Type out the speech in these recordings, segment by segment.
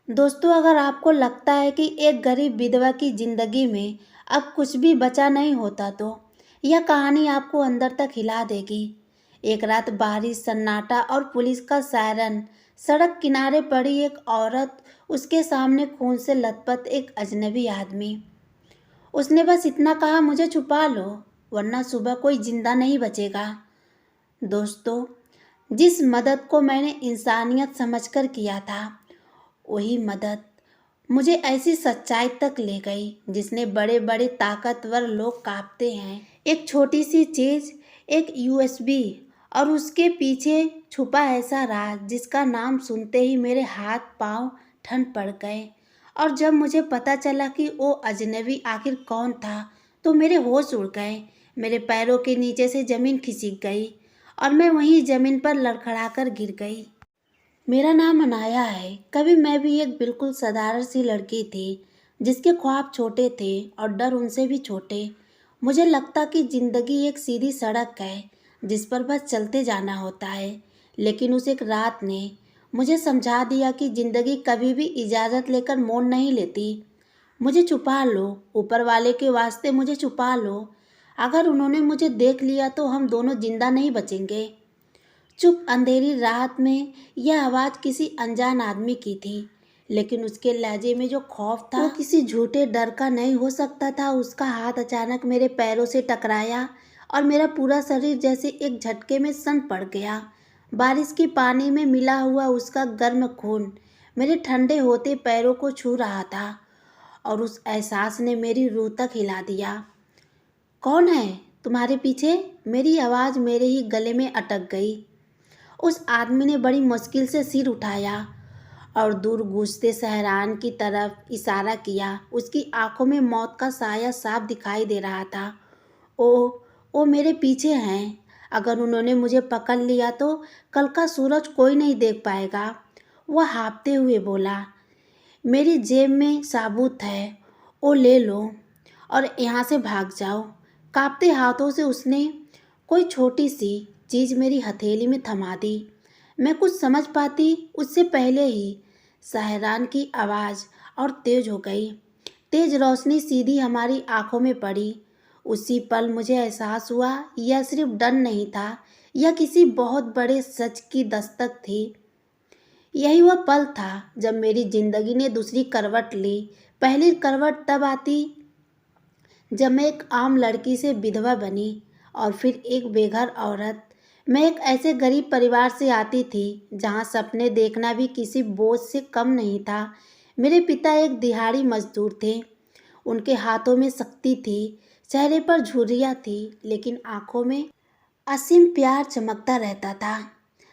दोस्तों, अगर आपको लगता है कि एक गरीब विधवा की जिंदगी में अब कुछ भी बचा नहीं होता तो यह कहानी आपको अंदर तक हिला देगी। एक रात बारिश, सन्नाटा और पुलिस का सायरन। सड़क किनारे पड़ी एक औरत, उसके सामने खून से लथपथ एक अजनबी आदमी। उसने बस इतना कहा, मुझे छुपा लो वरना सुबह कोई जिंदा नहीं बचेगा। दोस्तों, जिस मदद को मैंने इंसानियत समझकर किया था, वही मदद मुझे ऐसी सच्चाई तक ले गई जिसने बड़े बड़े ताकतवर लोग कांपते हैं। एक छोटी सी चीज, एक यूएसबी, और उसके पीछे छुपा ऐसा राज जिसका नाम सुनते ही मेरे हाथ पांव ठंड पड़ गए। और जब मुझे पता चला कि वो अजनबी आखिर कौन था तो मेरे होश उड़ गए। मेरे पैरों के नीचे से जमीन खिसक गई और मैं वहीं जमीन पर लड़खड़ाकर गिर गई। मेरा नाम अनाया है। कभी मैं भी एक बिल्कुल साधारण सी लड़की थी जिसके ख्वाब छोटे थे और डर उनसे भी छोटे। मुझे लगता कि ज़िंदगी एक सीधी सड़क है जिस पर बस चलते जाना होता है। लेकिन उस एक रात ने मुझे समझा दिया कि ज़िंदगी कभी भी इजाज़त लेकर मोड़ नहीं लेती। मुझे छुपा लो, ऊपर वाले के वास्ते मुझे छुपा लो। अगर उन्होंने मुझे देख लिया तो हम दोनों जिंदा नहीं बचेंगे। चुप अंधेरी रात में यह आवाज़ किसी अनजान आदमी की थी, लेकिन उसके लहजे में जो खौफ था वो किसी झूठे डर का नहीं हो सकता था। उसका हाथ अचानक मेरे पैरों से टकराया और मेरा पूरा शरीर जैसे एक झटके में सन पड़ गया। बारिश के पानी में मिला हुआ उसका गर्म खून मेरे ठंडे होते पैरों को छू रहा था और उस एहसास ने मेरी रूह तक हिला दिया। कौन है तुम्हारे पीछे? मेरी आवाज़ मेरे ही गले में अटक गई। उस आदमी ने बड़ी मुश्किल से सिर उठाया और दूर गूंजते सहरान की तरफ इशारा किया। उसकी आंखों में मौत का साया साफ दिखाई दे रहा था। ओ मेरे पीछे हैं। अगर उन्होंने मुझे पकड़ लिया तो कल का सूरज कोई नहीं देख पाएगा। वह हाँफते हुए बोला, मेरी जेब में साबुत है, वो ले लो और यहाँ से भाग जाओ। कांपते हाथों से उसने कोई छोटी सी चीज़ मेरी हथेली में थमा दी। मैं कुछ समझ पाती उससे पहले ही सहरान की आवाज़ और तेज हो गई। तेज रोशनी सीधी हमारी आंखों में पड़ी। उसी पल मुझे एहसास हुआ यह सिर्फ डर नहीं था, यह किसी बहुत बड़े सच की दस्तक थी। यही वह पल था जब मेरी जिंदगी ने दूसरी करवट ली। पहली करवट तब आती जब मैं एक आम लड़की से विधवा बनी और फिर एक बेघर औरत। मैं एक ऐसे गरीब परिवार से आती थी जहाँ सपने देखना भी किसी बोझ से कम नहीं था। मेरे पिता एक दिहाड़ी मजदूर थे। उनके हाथों में शक्ति थी, चेहरे पर झुर्रियाँ थी, लेकिन आंखों में असीम प्यार चमकता रहता था।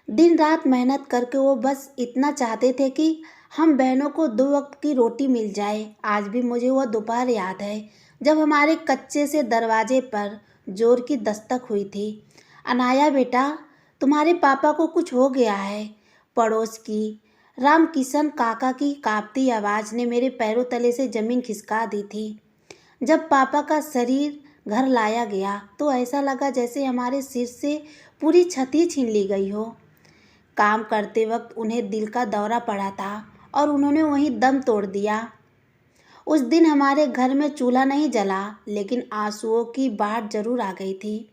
दिन रात मेहनत करके वो बस इतना चाहते थे कि हम बहनों को 2 वक्त की रोटी मिल जाए। आज भी मुझे वह दोपहर याद है जब हमारे कच्चे से दरवाजे पर जोर की दस्तक हुई थी। अनाया बेटा, तुम्हारे पापा को कुछ हो गया है। पड़ोस की रामकिशन काका की कांपती आवाज़ ने मेरे पैरों तले से जमीन खिसका दी थी। जब पापा का शरीर घर लाया गया तो ऐसा लगा जैसे हमारे सिर से पूरी छती छीन ली गई हो। काम करते वक्त उन्हें दिल का दौरा पड़ा था और उन्होंने वहीं दम तोड़ दिया। उस दिन हमारे घर में चूल्हा नहीं जला, लेकिन आंसुओं की बाढ़ जरूर आ गई थी।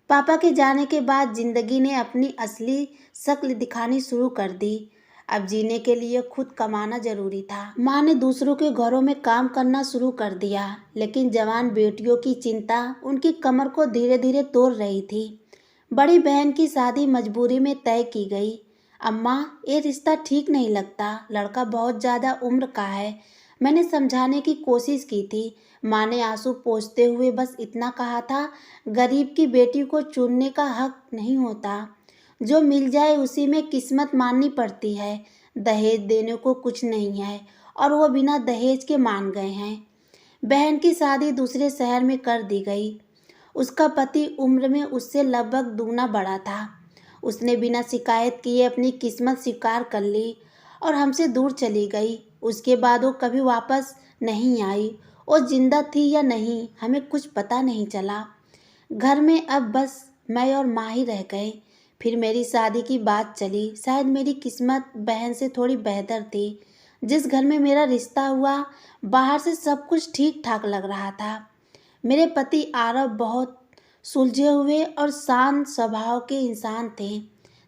पापा के जाने के बाद जिंदगी ने अपनी असली शक्ल दिखानी शुरू कर दी। अब जीने के लिए खुद कमाना जरूरी था। माँ ने दूसरों के घरों में काम करना शुरू कर दिया, लेकिन जवान बेटियों की चिंता उनकी कमर को धीरे धीरे तोड़ रही थी। बड़ी बहन की शादी मजबूरी में तय की गई। अम्मा, ये रिश्ता ठीक नहीं लगता, लड़का बहुत ज़्यादा उम्र का है। मैंने समझाने की कोशिश की थी। माँ ने आंसू पोंछते हुए बस इतना कहा था, गरीब की बेटी को चुनने का हक नहीं होता। जो मिल जाए उसी में किस्मत माननी पड़ती है। दहेज देने को कुछ नहीं है और वो बिना दहेज के मान गए हैं। बहन की शादी दूसरे शहर में कर दी गई। उसका पति उम्र में उससे लगभग दुगना बड़ा था। उसने बिना शिकायत किए अपनी किस्मत स्वीकार कर ली और हमसे दूर चली गई। उसके बाद वो कभी वापस नहीं आई। वो जिंदा थी या नहीं हमें कुछ पता नहीं चला। घर में अब बस मैं और माँ ही रह गए। फिर मेरी शादी की बात चली। शायद मेरी किस्मत बहन से थोड़ी बेहतर थी। जिस घर में मेरा रिश्ता हुआ, बाहर से सब कुछ ठीक ठाक लग रहा था। मेरे पति आरव बहुत सुलझे हुए और शांत स्वभाव के इंसान थे।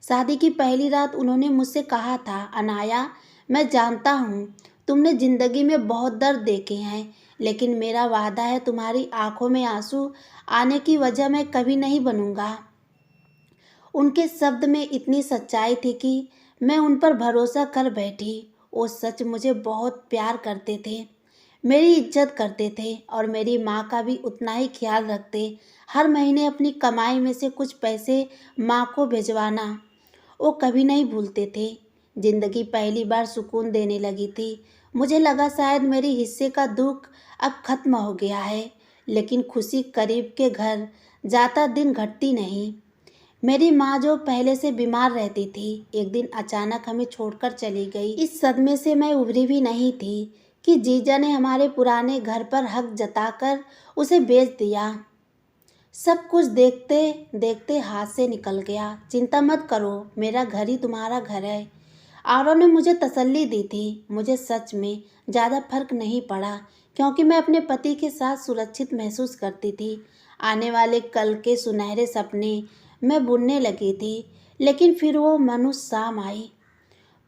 शादी की पहली रात उन्होंने मुझसे कहा था, अनाया, मैं जानता हूँ तुमने ज़िंदगी में बहुत दर्द देखे हैं, लेकिन मेरा वादा है तुम्हारी आंखों में आंसू आने की वजह मैं कभी नहीं बनूंगा। उनके शब्द में इतनी सच्चाई थी कि मैं उन पर भरोसा कर बैठी। वो सच मुझे बहुत प्यार करते थे, मेरी इज्जत करते थे और मेरी माँ का भी उतना ही ख्याल रखते। हर महीने अपनी कमाई में से कुछ पैसे माँ को भिजवाना वो कभी नहीं भूलते थे। जिंदगी पहली बार सुकून देने लगी थी। मुझे लगा शायद मेरे हिस्से का दुख अब खत्म हो गया है, लेकिन खुशी करीब के घर जाता दिन घटती नहीं। मेरी माँ जो पहले से बीमार रहती थी, एक दिन अचानक हमें छोड़कर चली गई। इस सदमे से मैं उभरी भी नहीं थी कि जीजा ने हमारे पुराने घर पर हक जताकर उसे बेच दिया। सब कुछ देखते देखते हाथ से निकल गया। चिंता मत करो, मेरा घर ही तुम्हारा घर है, आरव ने मुझे तसल्ली दी थी। मुझे सच में ज़्यादा फर्क नहीं पड़ा, क्योंकि मैं अपने पति के साथ सुरक्षित महसूस करती थी। आने वाले कल के सुनहरे सपने मैं बुनने लगी थी, लेकिन फिर वो मनुष्य शाम आई।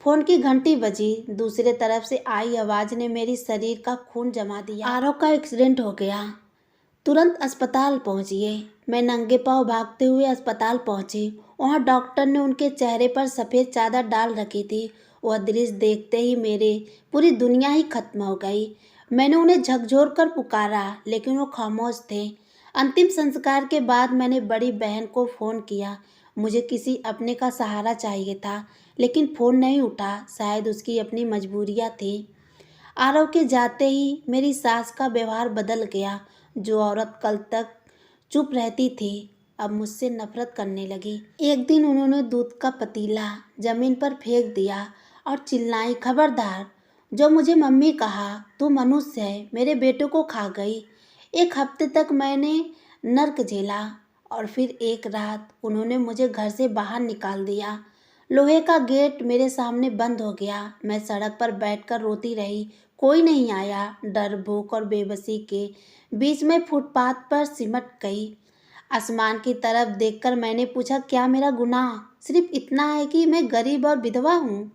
फोन की घंटी बजी। दूसरे तरफ से आई आवाज़ ने मेरी शरीर का खून जमा दिया। आरव का एक्सीडेंट हो गया, तुरंत अस्पताल पहुंचिए। मैं नंगे पांव भागते हुए अस्पताल पहुंची। वहां डॉक्टर ने उनके चेहरे पर सफ़ेद चादर डाल रखी थी। वह दृश्य देखते ही मेरे पूरी दुनिया ही खत्म हो गई। मैंने उन्हें झकझोर कर पुकारा, लेकिन वो खामोश थे। अंतिम संस्कार के बाद मैंने बड़ी बहन को फ़ोन किया। मुझे किसी अपने का सहारा चाहिए था, लेकिन फ़ोन नहीं उठा। शायद उसकी अपनी मजबूरियाँ थी। आरव के जाते ही मेरी सास का व्यवहार बदल गया। जो औरत कल तक चुप रहती थी, अब मुझसे नफरत करने लगी। एक दिन उन्होंने दूध का पतीला जमीन पर फेंक दिया और चिल्लाई, खबरदार, जो मुझे मम्मी कहा, तू मनुष्य है, मेरे बेटे को खा गई। एक हफ्ते तक मैंने नर्क झेला और फिर एक रात उन्होंने मुझे घर से बाहर निकाल दिया। लोहे का गेट मेरे सामने बंद हो गया। मैं सड़क पर बैठकर रोती रही। कोई नहीं आया। डर, भूख और बेबसी के बीच में फुटपाथ पर सिमट गई। आसमान की तरफ देखकर मैंने पूछा, क्या मेरा गुनाह सिर्फ इतना है कि मैं गरीब और विधवा हूँ?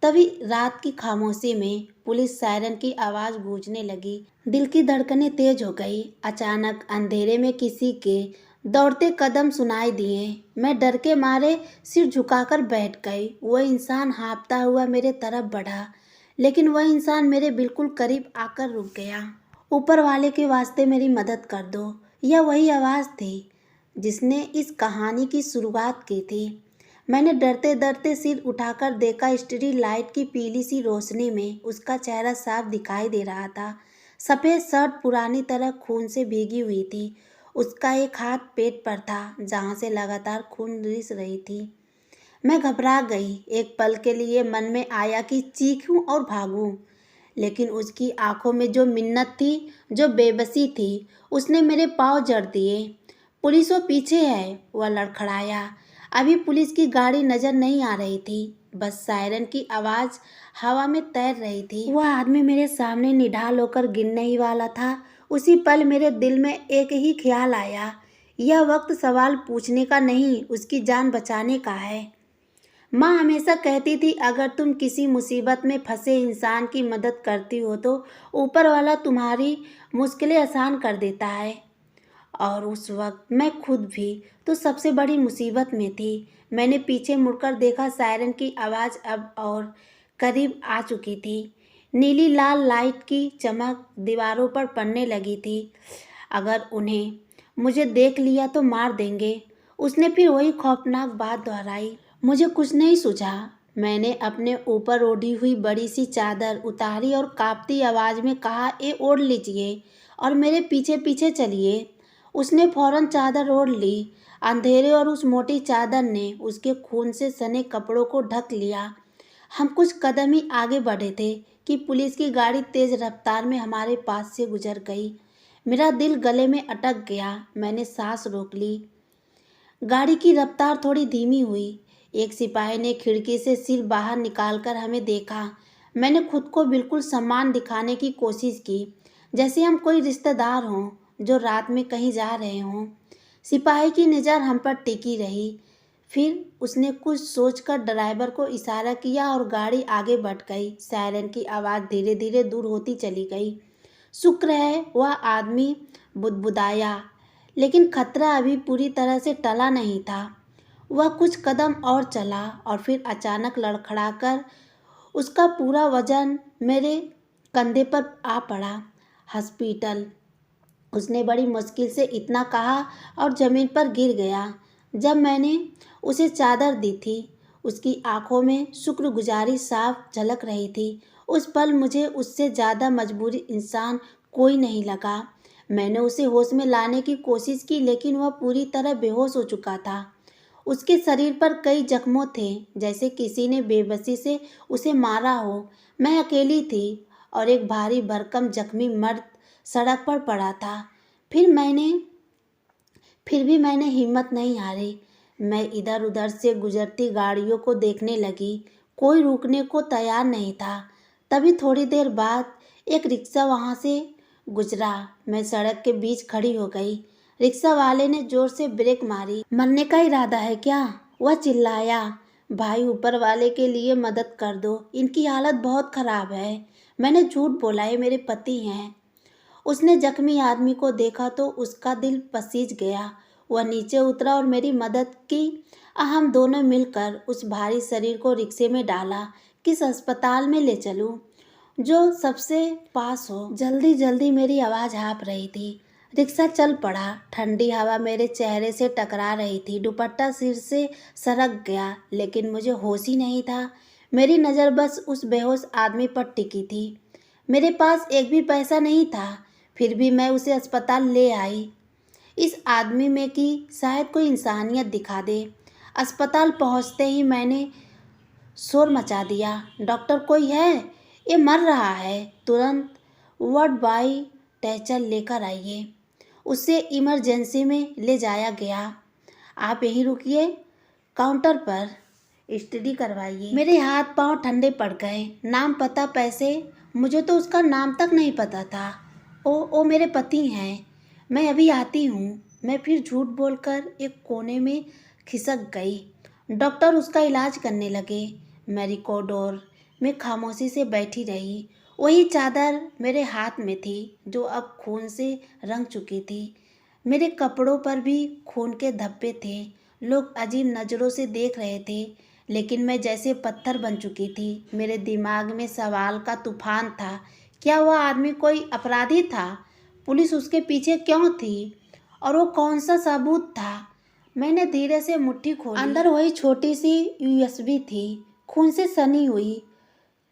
तभी रात की खामोशी में पुलिस सायरन की आवाज़ गूंजने लगी। दिल की धड़कनें तेज हो गई। अचानक अंधेरे में किसी के दौड़ते कदम सुनाई दिए। मैं डर के मारे सिर झुकाकर बैठ गई। वह इंसान हाँफता हुआ मेरे तरफ बढ़ा, लेकिन वह इंसान मेरे बिल्कुल करीब आकर रुक गया। ऊपर वाले के वास्ते मेरी मदद कर दो, यह वही आवाज़ थी जिसने इस कहानी की शुरुआत की थी। मैंने डरते डरते सिर उठाकर देखा। स्ट्रीट लाइट की पीली सी रोशनी में उसका चेहरा साफ दिखाई दे रहा था। सफ़ेद शर्ट पुरानी तरह खून से भीगी हुई थी। उसका एक हाथ पेट पर था, जहाँ से लगातार खून रिस रही थी। मैं घबरा गई। एक पल के लिए मन में आया कि चीखूं और भागूं, लेकिन उसकी आंखों में जो मिन्नत थी, जो बेबसी थी, उसने मेरे पाँव जड़ दिए। पुलिस वो पीछे है, वह लड़खड़ाया। अभी पुलिस की गाड़ी नजर नहीं आ रही थी, बस सायरन की आवाज़ हवा में तैर रही थी। वह आदमी मेरे सामने निढाल होकर गिरने ही वाला था। उसी पल मेरे दिल में एक ही ख्याल आया, यह वक्त सवाल पूछने का नहीं, उसकी जान बचाने का है। माँ हमेशा कहती थी, अगर तुम किसी मुसीबत में फंसे इंसान की मदद करती हो तो ऊपर वाला तुम्हारी मुश्किलें आसान कर देता है। और उस वक्त मैं खुद भी तो सबसे बड़ी मुसीबत में थी। मैंने पीछे मुड़कर देखा। सायरन की आवाज़ अब और करीब आ चुकी थी। नीली लाल लाइट की चमक दीवारों पर पड़ने लगी थी। अगर उन्हें मुझे देख लिया तो मार देंगे, उसने फिर वही खौफनाक बात दोहराई। मुझे कुछ नहीं सूझा। मैंने अपने ऊपर ओढ़ी हुई बड़ी सी चादर उतारी और कांपती आवाज़ में कहा, ये ओढ़ लीजिए और मेरे पीछे पीछे चलिए। उसने फौरन चादर ओढ़ ली। अंधेरे और उस मोटी चादर ने उसके खून से सने कपड़ों को ढक लिया। हम कुछ कदम ही आगे बढ़े थे कि पुलिस की गाड़ी तेज रफ्तार में हमारे पास से गुजर गई। मेरा दिल गले में अटक गया। मैंने सांस रोक ली। गाड़ी की रफ्तार थोड़ी धीमी हुई। एक सिपाही ने खिड़की से सिर बाहर निकालकर हमें देखा। मैंने खुद को बिल्कुल सम्मान दिखाने की कोशिश की, जैसे हम कोई रिश्तेदार हों जो रात में कहीं जा रहे हों। सिपाही की नज़र हम पर टिकी रही। फिर उसने कुछ सोचकर ड्राइवर को इशारा किया और गाड़ी आगे बढ़ गई। सायरन की आवाज़ धीरे धीरे दूर होती चली गई। शुक्र है वह आदमी बुदबुदाया, लेकिन खतरा अभी पूरी तरह से टला नहीं था। वह कुछ कदम और चला और फिर अचानक लड़खड़ाकर उसका पूरा वजन मेरे कंधे पर आ पड़ा। हॉस्पिटल, उसने बड़ी मुश्किल से इतना कहा और ज़मीन पर गिर गया। जब मैंने उसे चादर दी थी, उसकी आंखों में शुक्रगुजारी साफ झलक रही थी। उस पल मुझे उससे ज़्यादा मजबूरी इंसान कोई नहीं लगा। मैंने उसे होश में लाने की कोशिश की, लेकिन वह पूरी तरह बेहोश हो चुका था। उसके शरीर पर कई जख्मों थे, जैसे किसी ने बेबसी से उसे मारा हो। मैं अकेली थी और एक भारी भरकम जख्मी मर्द सड़क पर पड़ा था। फिर भी मैंने हिम्मत नहीं हारी। मैं इधर उधर से गुजरती गाड़ियों को देखने लगी। कोई रुकने को तैयार नहीं था। तभी थोड़ी देर बाद एक रिक्शा वहाँ से गुजरा। मैं सड़क के बीच खड़ी हो गई। रिक्शा वाले ने जोर से ब्रेक मारी। मरने का इरादा है क्या? वह चिल्लाया। भाई, ऊपर वाले के लिए मदद कर दो, इनकी हालत बहुत खराब है। मैंने झूठ बोला, ये मेरे पति हैं। उसने जख्मी आदमी को देखा तो उसका दिल पसीज गया। वह नीचे उतरा और मेरी मदद की। हम दोनों मिलकर उस भारी शरीर को रिक्शे में डाला। किस अस्पताल में ले चलूं जो सबसे पास हो? जल्दी जल्दी मेरी आवाज़ हाँफ रही थी। रिक्शा चल पड़ा। ठंडी हवा मेरे चेहरे से टकरा रही थी। दुपट्टा सिर से सरक गया, लेकिन मुझे होश ही नहीं था। मेरी नज़र बस उस बेहोश आदमी पर टिकी थी। मेरे पास एक भी पैसा नहीं था, फिर भी मैं उसे अस्पताल ले आई, इस आदमी में कि शायद कोई इंसानियत दिखा दे। अस्पताल पहुंचते ही मैंने शोर मचा दिया। डॉक्टर कोई है? ये मर रहा है। तुरंत वार्ड बॉय टैचर लेकर आइए। उसे इमरजेंसी में ले जाया गया। आप यहीं रुकिए, काउंटर पर स्टडी करवाइए। मेरे हाथ पांव ठंडे पड़ गए। नाम, पता, पैसे, मुझे तो उसका नाम तक नहीं पता था। ओ मेरे पति हैं, मैं अभी आती हूँ। मैं फिर झूठ बोलकर एक कोने में खिसक गई। डॉक्टर उसका इलाज करने लगे। मैं कॉरिडोर में खामोशी से बैठी रही। वही चादर मेरे हाथ में थी जो अब खून से रंग चुकी थी। मेरे कपड़ों पर भी खून के धब्बे थे। लोग अजीब नज़रों से देख रहे थे, लेकिन मैं जैसे पत्थर बन चुकी थी। मेरे दिमाग में सवाल का तूफान था। क्या वह आदमी कोई अपराधी था? पुलिस उसके पीछे क्यों थी? और वो कौन सा सबूत था? मैंने धीरे से मुट्ठी खोली। अंदर वही छोटी सी यूएसबी थी, खून से सनी हुई।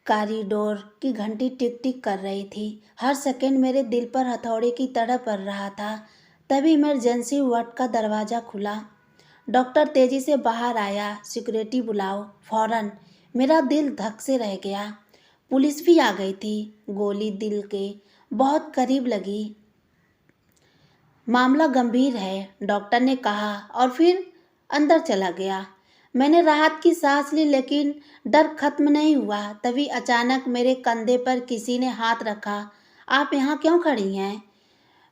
कॉरिडोर की घंटी टिक टिक कर रही थी। हर सेकंड मेरे दिल पर हथौड़े की तरह पड़ रहा था। तभी इमरजेंसी वार्ड का दरवाज़ा खुला। डॉक्टर तेजी से बाहर आया। सिक्योरिटी बुलाओ फौरन। मेरा दिल धक से रह गया। पुलिस भी आ गई थी। गोली दिल के बहुत करीब लगी। मामला गंभीर है, डॉक्टर ने कहा और फिर अंदर चला गया। मैंने राहत की सांस ली, लेकिन डर खत्म नहीं हुआ। तभी अचानक मेरे कंधे पर किसी ने हाथ रखा। आप यहाँ क्यों खड़ी हैं?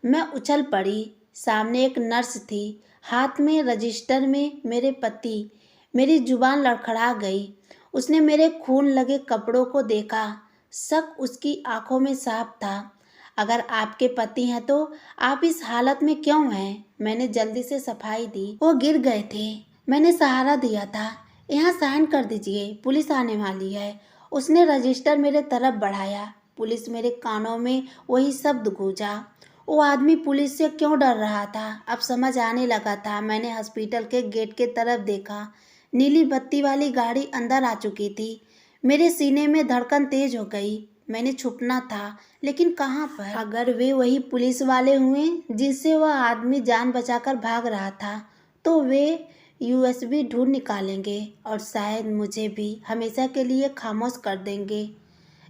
मैं उछल पड़ी। सामने एक नर्स थी, हाथ में रजिस्टर में मेरे पति। मेरी जुबान लड़खड़ा गई। उसने मेरे खून लगे कपड़ों को देखा। शक उसकी आंखों में साफ था। अगर आपके पति हैं तो आप इस हालत में क्यों हैं? मैंने जल्दी से सफाई दी। वो गिर गए थे, मैंने सहारा दिया था। यहाँ साइन कर दीजिए, पुलिस आने वाली है। उसने रजिस्टर मेरे तरफ बढ़ाया। पुलिस मेरे कानों में वही शब्द गूंजा। वो आदमी पुलिस से क्यों डर रहा था, अब समझ आने लगा था। मैंने हॉस्पिटल के गेट के तरफ देखा। नीली बत्ती वाली गाड़ी अंदर आ चुकी थी। मेरे सीने में धड़कन तेज हो गई। मैंने छुपना था, लेकिन कहाँ पर? अगर वे वही पुलिस वाले हुए जिससे वह आदमी जान बचाकर भाग रहा था, तो वे यूएसबी ढूंढ निकालेंगे और शायद मुझे भी हमेशा के लिए खामोश कर देंगे।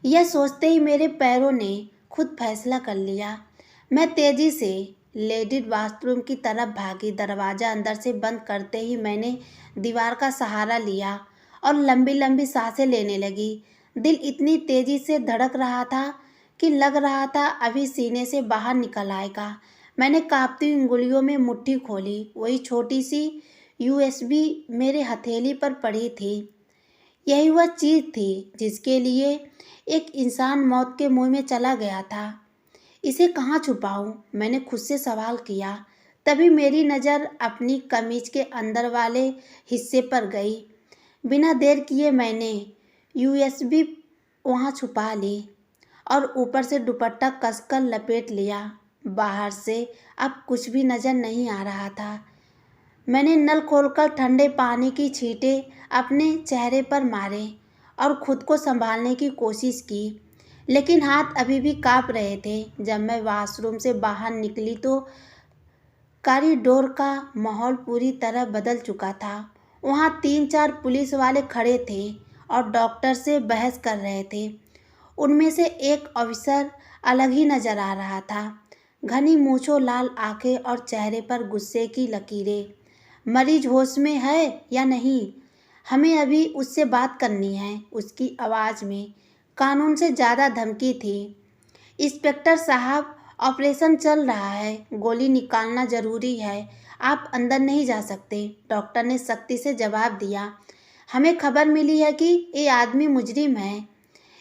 यह सोचते ही मेरे पैरों ने खुद फैसला कर लिया। मैं तेजी से लेडीज बाथरूम की तरफ भागी। दरवाज़ा अंदर से बंद करते ही मैंने दीवार का सहारा लिया और लंबी लंबी सांसें लेने लगी। दिल इतनी तेजी से धड़क रहा था कि लग रहा था अभी सीने से बाहर निकल आएगा। मैंने कांपती उंगलियों में मुट्ठी खोली। वही छोटी सी यूएसबी मेरे हथेली पर पड़ी थी। यही वह चीज़ थी जिसके लिए एक इंसान मौत के मुंह में चला गया था। इसे कहाँ छुपाऊं? मैंने खुद से सवाल किया। तभी मेरी नज़र अपनी कमीज के अंदर वाले हिस्से पर गई। बिना देर किए मैंने यूएसबी वहाँ छुपा ली और ऊपर से दुपट्टा कसकर लपेट लिया। बाहर से अब कुछ भी नज़र नहीं आ रहा था। मैंने नल खोलकर ठंडे पानी की छींटे अपने चेहरे पर मारे और खुद को संभालने की कोशिश की, लेकिन हाथ अभी भी काँप रहे थे। जब मैं वॉशरूम से बाहर निकली तो कॉरिडोर का माहौल पूरी तरह बदल चुका था। वहाँ 3-4 पुलिस वाले खड़े थे और डॉक्टर से बहस कर रहे थे। उनमें से एक ऑफिसर अलग ही नज़र आ रहा था। घनी मूंछों, लाल आंखें और चेहरे पर गुस्से की लकीरें। मरीज होश में है या नहीं, हमें अभी उससे बात करनी है। उसकी आवाज़ में कानून से ज़्यादा धमकी थी। इंस्पेक्टर साहब, ऑपरेशन चल रहा है, गोली निकालना ज़रूरी है, आप अंदर नहीं जा सकते, डॉक्टर ने सख्ती से जवाब दिया। हमें खबर मिली है कि ये आदमी मुजरिम है,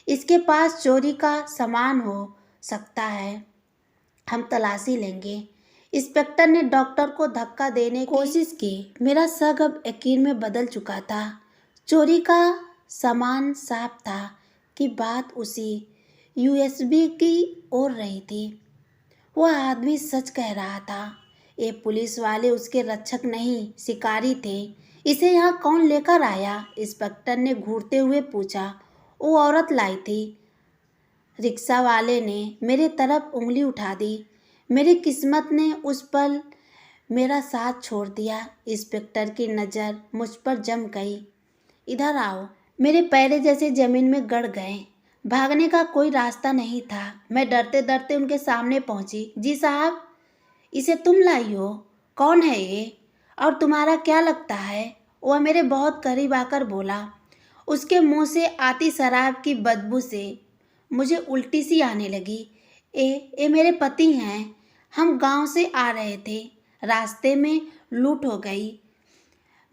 इसके पास चोरी का सामान हो सकता है, हम तलाशी लेंगे। इंस्पेक्टर ने डॉक्टर को धक्का देने की कोशिश की। मेरा शक अब यकीन में बदल चुका था। चोरी का सामान साफ था कि बात उसी यूएसबी की ओर रही थी। वह आदमी सच कह रहा था। ये पुलिस वाले उसके रक्षक नहीं, शिकारी थे। इसे यहाँ कौन लेकर आया? इंस्पेक्टर ने घूरते हुए पूछा। वो औरत लाई थी। रिक्शा वाले ने मेरे तरफ उंगली उठा दी। मेरी किस्मत ने उस पल मेरा साथ छोड़ दिया। इंस्पेक्टर की नज़र मुझ पर जम गई। इधर आओ। मेरे पैर जैसे ज़मीन में गड़ गए। भागने का कोई रास्ता नहीं था। मैं डरते डरते उनके सामने पहुंची। जी साहब, इसे तुम लाई हो? कौन है ये और तुम्हारा क्या लगता है? वह मेरे बहुत करीब आकर बोला। उसके मुंह से आती शराब की बदबू से मुझे उल्टी सी आने लगी। ए मेरे पति हैं। हम गांव से आ रहे थे, रास्ते में लूट हो गई।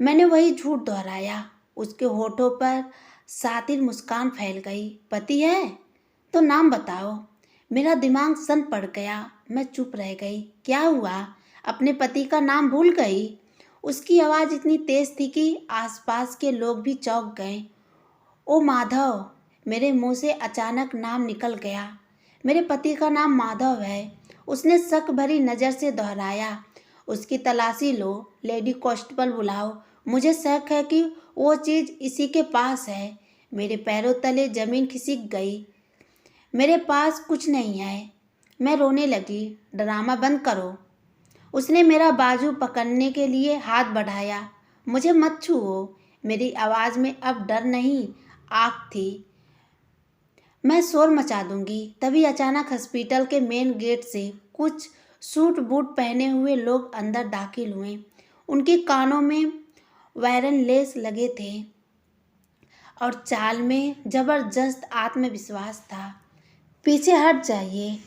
मैंने वही झूठ दोहराया। उसके होठों पर सातिर मुस्कान फैल गई। पति है तो नाम बताओ। मेरा दिमाग सन पड़ गया। मैं चुप रह गई। क्या हुआ? अपने पति का नाम भूल गई? उसकी आवाज़ इतनी तेज थी कि आसपास के लोग भी चौंक गए। ओ माधव! मेरे मुंह से अचानक नाम निकल गया। मेरे पति का नाम माधव है। उसने शक भरी नज़र से दोहराया। उसकी तलाशी लो, लेडी कांस्टेबल बुलाओ। मुझे शक है कि वो चीज़ इसी के पास है। मेरे पैरों तले ज़मीन खिसक गई। मेरे पास कुछ नहीं है। मैं रोने लगी। ड्रामा बंद करो। उसने मेरा बाजू पकड़ने के लिए हाथ बढ़ाया। मुझे मत छुओ। मेरी आवाज़ में अब डर नहीं, आग थी। मैं शोर मचा दूंगी। तभी अचानक हॉस्पिटल के मेन गेट से कुछ सूट बूट पहने हुए लोग अंदर दाखिल हुए। उनके कानों में वायरलेस लगे थे और चाल में जबरदस्त आत्मविश्वास था। पीछे हट जाइए,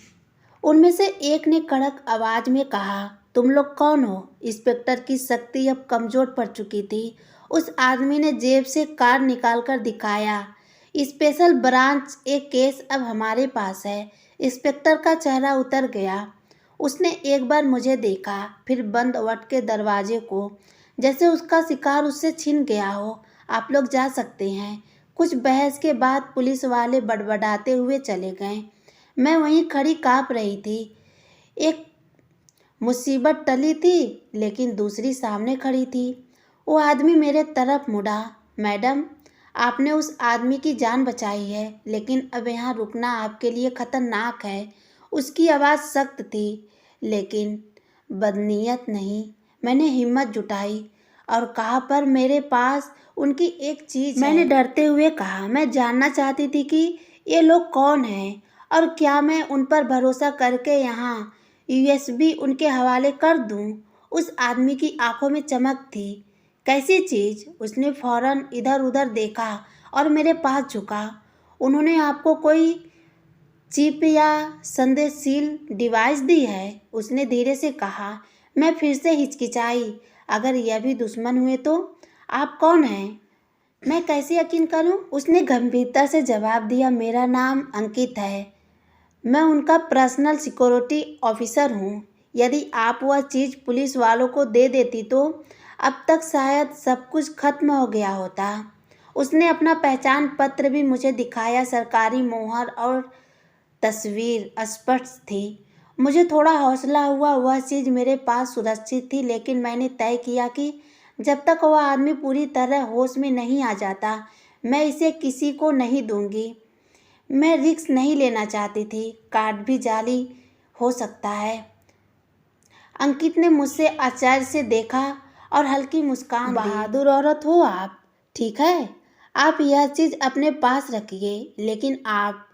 उनमें से एक ने कड़क आवाज में कहा। तुम लोग कौन हो? इंस्पेक्टर की शक्ति अब कमजोर पड़ चुकी थी। उस आदमी ने जेब से कार्ड निकालकर दिखाया। स्पेशल ब्रांच, एक केस अब हमारे पास है। इंस्पेक्टर का चेहरा उतर गया। उसने एक बार मुझे देखा, फिर बंद वट के दरवाजे को, जैसे उसका शिकार उससे छिन गया हो। आप लोग जा सकते हैं। कुछ बहस के बाद पुलिस वाले बड़बड़ाते हुए चले गए। मैं वहीं खड़ी काँप रही थी। एक मुसीबत टली थी, लेकिन दूसरी सामने खड़ी थी। वो आदमी मेरे तरफ मुड़ा। मैडम, आपने उस आदमी की जान बचाई है, लेकिन अब यहाँ रुकना आपके लिए खतरनाक है। उसकी आवाज़ सख्त थी, लेकिन बदनीयत नहीं। मैंने हिम्मत जुटाई और कहा, पर मेरे पास उनकी एक चीज़ है। मैंने डरते हुए कहा, मैं जानना चाहती थी कि ये लोग कौन हैं और क्या मैं उन पर भरोसा करके यहाँ यूएसबी उनके हवाले कर दूँ। उस आदमी की आंखों में चमक थी। कैसी चीज़? उसने फौरन इधर उधर देखा और मेरे पास झुका। उन्होंने आपको कोई चिप या संदेशशील डिवाइस दी है? उसने धीरे से कहा। मैं फिर से हिचकिचाई। अगर यह भी दुश्मन हुए तो? आप कौन हैं? मैं कैसे यकीन करूं? उसने गंभीरता से जवाब दिया। मेरा नाम अंकित है। मैं उनका पर्सनल सिक्योरिटी ऑफिसर हूँ। यदि आप वह चीज़ पुलिस वालों को दे देती तो अब तक शायद सब कुछ खत्म हो गया होता। उसने अपना पहचान पत्र भी मुझे दिखाया। सरकारी मोहर और तस्वीर स्पष्ट थी। मुझे थोड़ा हौसला हुआ। वह चीज़ मेरे पास सुरक्षित थी, लेकिन मैंने तय किया कि जब तक वह आदमी पूरी तरह होश में नहीं आ जाता, मैं इसे किसी को नहीं दूंगी। मैं रिस्क नहीं लेना चाहती थी। कार्ड भी जाली हो सकता है। अंकित ने मुझसे आश्चर्य से देखा और हल्की मुस्कान दी। बहादुर औरत हो आप। ठीक है, आप यह चीज़ अपने पास रखिए, लेकिन आप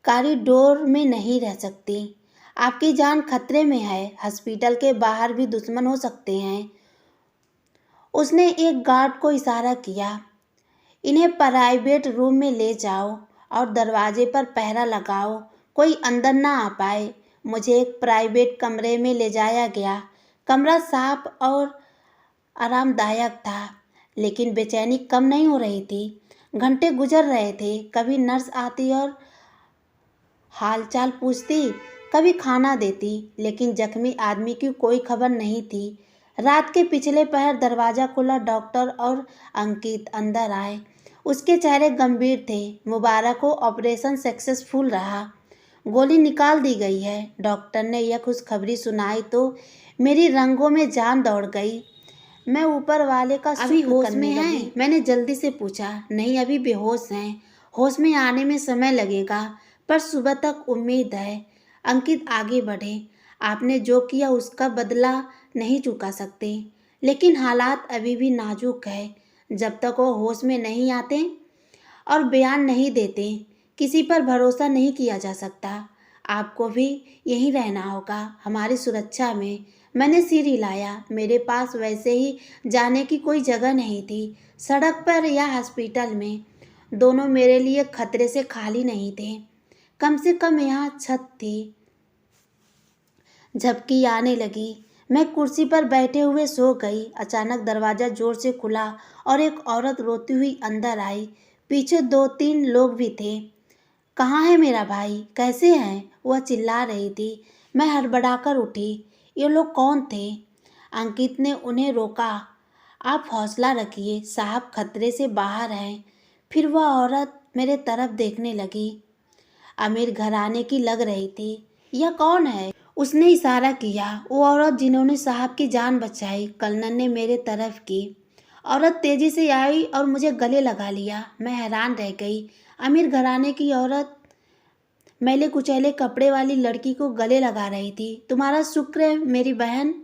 कॉरिडोर में नहीं रह सकती। आपकी जान खतरे में है। हॉस्पिटल के बाहर भी दुश्मन हो सकते हैं। उसने एक गार्ड को इशारा किया। इन्हें प्राइवेट रूम में ले जाओ और दरवाजे पर पहरा लगाओ, कोई अंदर ना आ पाए। मुझे एक प्राइवेट कमरे में ले जाया गया। कमरा साफ और आरामदायक था, लेकिन बेचैनी कम नहीं हो रही थी। घंटे गुजर रहे थे। कभी नर्स आती और हालचाल पूछती, कभी खाना देती, लेकिन जख्मी आदमी की कोई खबर नहीं थी। रात के पिछले पहर दरवाज़ा खुला। डॉक्टर और अंकित अंदर आए। उसके चेहरे गंभीर थे। मुबारक हो, ऑपरेशन सक्सेसफुल रहा। गोली निकाल दी गई है। डॉक्टर ने यह खुशखबरी सुनाई तो मेरी रंगों में जान दौड़ गई। मैं ऊपर वाले का अभी होश में हैं? मैंने जल्दी से पूछा। नहीं, अभी बेहोश हैं। होश में आने में समय लगेगा, पर सुबह तक उम्मीद है। अंकित आगे बढ़े। आपने जो किया उसका बदला नहीं चुका सकते, लेकिन हालात अभी भी नाजुक है। जब तक वो होश में नहीं आते और बयान नहीं देते, किसी पर भरोसा नहीं किया जा सकता। आपको भी यहीं रहना होगा, हमारी सुरक्षा में। मैंने सिर हिलाया। मेरे पास वैसे ही जाने की कोई जगह नहीं थी। सड़क पर या हॉस्पिटल में, दोनों मेरे लिए खतरे से खाली नहीं थे। कम से कम यहाँ छत थी। झपकी आने लगी। मैं कुर्सी पर बैठे हुए सो गई। अचानक दरवाज़ा जोर से खुला और एक औरत रोती हुई अंदर आई। पीछे 2-3 लोग भी थे। कहाँ है मेरा भाई? कैसे हैं? वह चिल्ला रही थी। मैं हड़बड़ाकर उठी। ये लोग कौन थे? अंकित ने उन्हें रोका। आप हौसला रखिए, साहब खतरे से बाहर हैं। फिर वह औरत मेरे तरफ देखने लगी। अमीर घराने की लग रही थी। यह कौन है? उसने इशारा किया। वो औरत जिन्होंने साहब की जान बचाई। कर्नल ने मेरे तरफ की। औरत तेजी से आई और मुझे गले लगा लिया। मैं हैरान रह गई। अमीर घराने की औरत मैले कुचैले कपड़े वाली लड़की को गले लगा रही थी। तुम्हारा शुक्र है मेरी बहन,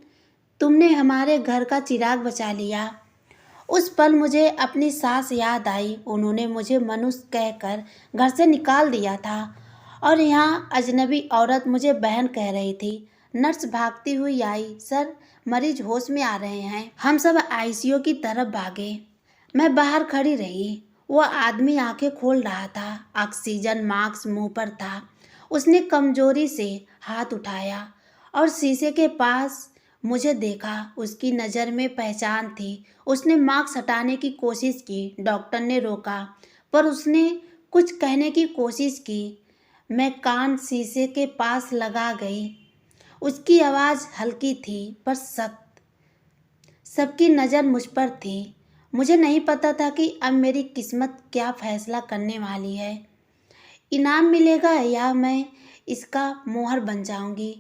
तुमने हमारे घर का चिराग बचा लिया। उस पल मुझे अपनी सास याद आई। उन्होंने मुझे मनुष्य कहकर घर से निकाल दिया था, और यहाँ अजनबी औरत मुझे बहन कह रही थी। नर्स भागती हुई आई। सर, मरीज होश में आ रहे हैं। हम सब आईसीयू की तरफ भागे। मैं बाहर खड़ी रही। वह आदमी आंखें खोल रहा था। ऑक्सीजन मास्क मुंह पर था। उसने कमजोरी से हाथ उठाया और शीशे के पास मुझे देखा। उसकी नज़र में पहचान थी। उसने मास्क हटाने की कोशिश की। डॉक्टर ने रोका, पर उसने कुछ कहने की कोशिश की। मैं कान शीशे के पास लगा गई। उसकी आवाज़ हल्की थी पर सख्त। सबकी नज़र मुझ पर थी। मुझे नहीं पता था कि अब मेरी किस्मत क्या फैसला करने वाली है। इनाम मिलेगा या मैं इसका मोहर बन जाऊंगी।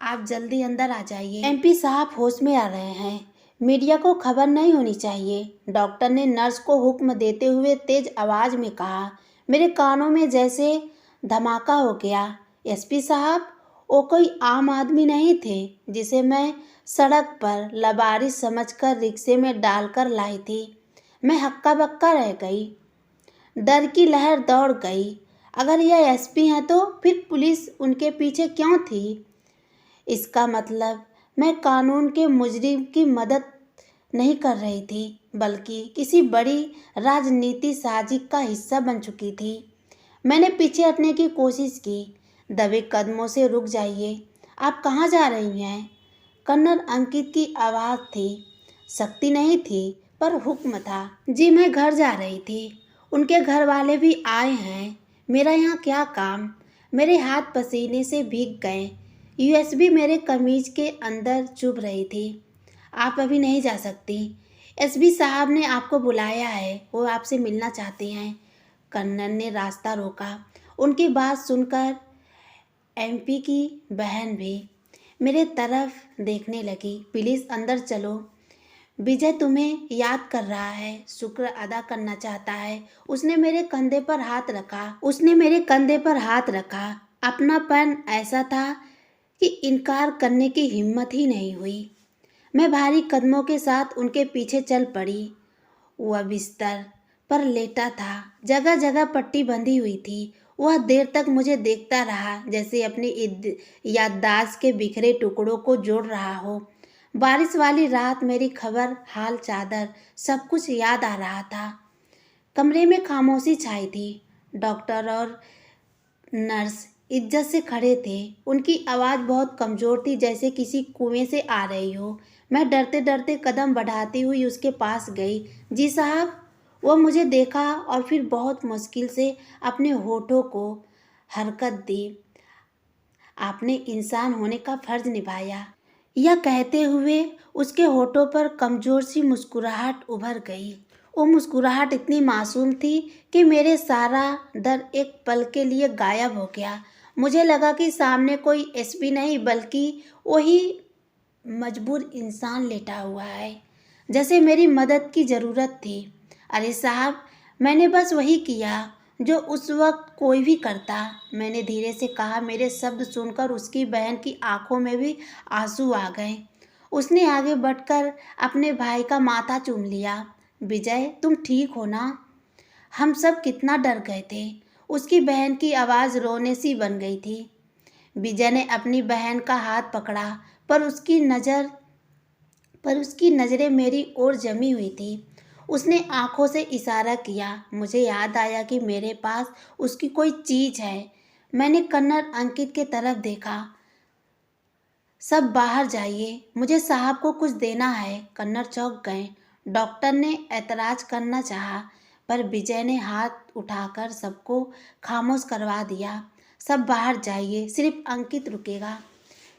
आप जल्दी अंदर आ जाइए। एमपी साहब होश में आ रहे हैं। मीडिया को खबर नहीं होनी चाहिए, डॉक्टर ने नर्स को हुक्म देते हुए तेज आवाज़ में कहा। मेरे कानों में जैसे धमाका हो गया। एसपी साहब, वो कोई आम आदमी नहीं थे जिसे मैं सड़क पर लबारिश समझकर रिक्शे में डालकर लाई थी। मैं हक्का बक्का रह गई। डर की लहर दौड़ गई। अगर यह एसपी हैं तो फिर पुलिस उनके पीछे क्यों थी? इसका मतलब मैं कानून के मुजरिम की मदद नहीं कर रही थी, बल्कि किसी बड़ी राजनीति साजिश का हिस्सा बन चुकी थी। मैंने पीछे हटने की कोशिश की। दबे कदमों से रुक जाइए, आप कहाँ जा रही हैं? कर्नल अंकित की आवाज़ थी। सख्ती नहीं थी पर हुक्म था। जी मैं घर जा रही थी, उनके घर वाले भी आए हैं। मेरा यहाँ क्या काम? मेरे हाथ पसीने से भीग गए। यूएसबी मेरे कमीज के अंदर चुभ रही थी। आप अभी नहीं जा सकती, एसपी साहब ने आपको बुलाया है, वो आपसे मिलना चाहते हैं। कर्नल ने रास्ता रोका। उनकी बात सुनकर एमपी की बहन भी मेरे तरफ देखने लगी। प्लीज़ अंदर चलो, विजय तुम्हें याद कर रहा है, शुक्र अदा करना चाहता है। उसने मेरे कंधे पर हाथ रखा। अपनापन ऐसा था कि इनकार करने की हिम्मत ही नहीं हुई। मैं भारी कदमों के साथ उनके पीछे चल पड़ी। वह बिस्तर पर लेटा था, जगह जगह पट्टी बंधी हुई थी। वह देर तक मुझे देखता रहा, जैसे अपनी याददाश्त के बिखरे टुकड़ों को जोड़ रहा हो। बारिश वाली रात, मेरी खबर, हाल, चादर, सब कुछ याद आ रहा था। कमरे में खामोशी छाई थी। डॉक्टर और नर्स इज्जत से खड़े थे। उनकी आवाज़ बहुत कमज़ोर थी, जैसे किसी कुएं से आ रही हो। मैं डरते डरते कदम बढ़ाती हुई उसके पास गई। जी साहब। वह मुझे देखा और फिर बहुत मुश्किल से अपने होठों को हरकत दी। आपने इंसान होने का फर्ज निभाया, यह कहते हुए उसके होठों पर कमज़ोर सी मुस्कुराहट उभर गई। वो मुस्कुराहट इतनी मासूम थी कि मेरे सारा डर एक पल के लिए गायब हो गया। मुझे लगा कि सामने कोई एसपी नहीं बल्कि वही मजबूर इंसान लेटा हुआ है, जैसे मेरी मदद की ज़रूरत थी। अरे साहब, मैंने बस वही किया जो उस वक्त कोई भी करता, मैंने धीरे से कहा। मेरे शब्द सुनकर उसकी बहन की आंखों में भी आंसू आ गए। उसने आगे बढ़कर अपने भाई का माथा चूम लिया। विजय, तुम ठीक हो ना? हम सब कितना डर गए थे। उसकी बहन की आवाज़ रोने सी बन गई थी। विजय ने अपनी बहन का हाथ पकड़ा, पर उसकी नज़रें मेरी ओर जमी हुई थी। उसने आंखों से इशारा किया। मुझे याद आया कि मेरे पास उसकी कोई चीज़ है। मैंने कर्नल अंकित के तरफ देखा। सब बाहर जाइए, मुझे साहब को कुछ देना है। कर्नल चौंक गए। डॉक्टर ने ऐतराज़ करना चाहा, पर विजय ने हाथ उठाकर सबको खामोश करवा दिया। सब बाहर जाइए, सिर्फ अंकित रुकेगा।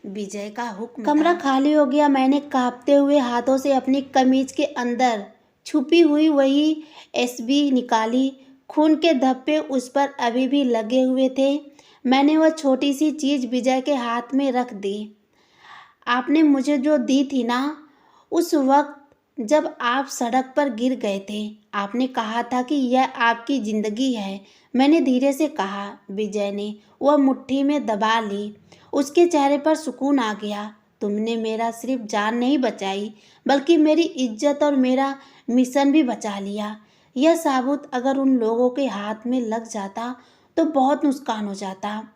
विजय का हुक्म था। कमरा खाली हो गया। मैंने कांपते हुए हाथों से अपनी कमीज के अंदर छुपी हुई वही एसबी निकाली। खून के धब्बे उस पर अभी भी लगे हुए थे। मैंने वह छोटी सी चीज़ विजय के हाथ में रख दी। आपने मुझे जो दी थी ना, उस वक्त जब आप सड़क पर गिर गए थे, आपने कहा था कि यह आपकी ज़िंदगी है। मैंने धीरे से कहा। विजय ने वह मुट्ठी में दबा ली। उसके चेहरे पर सुकून आ गया। तुमने मेरा सिर्फ जान नहीं बचाई, बल्कि मेरी इज्जत और मेरा मिशन भी बचा लिया। यह साबुत अगर उन लोगों के हाथ में लग जाता तो बहुत नुकसान हो जाता।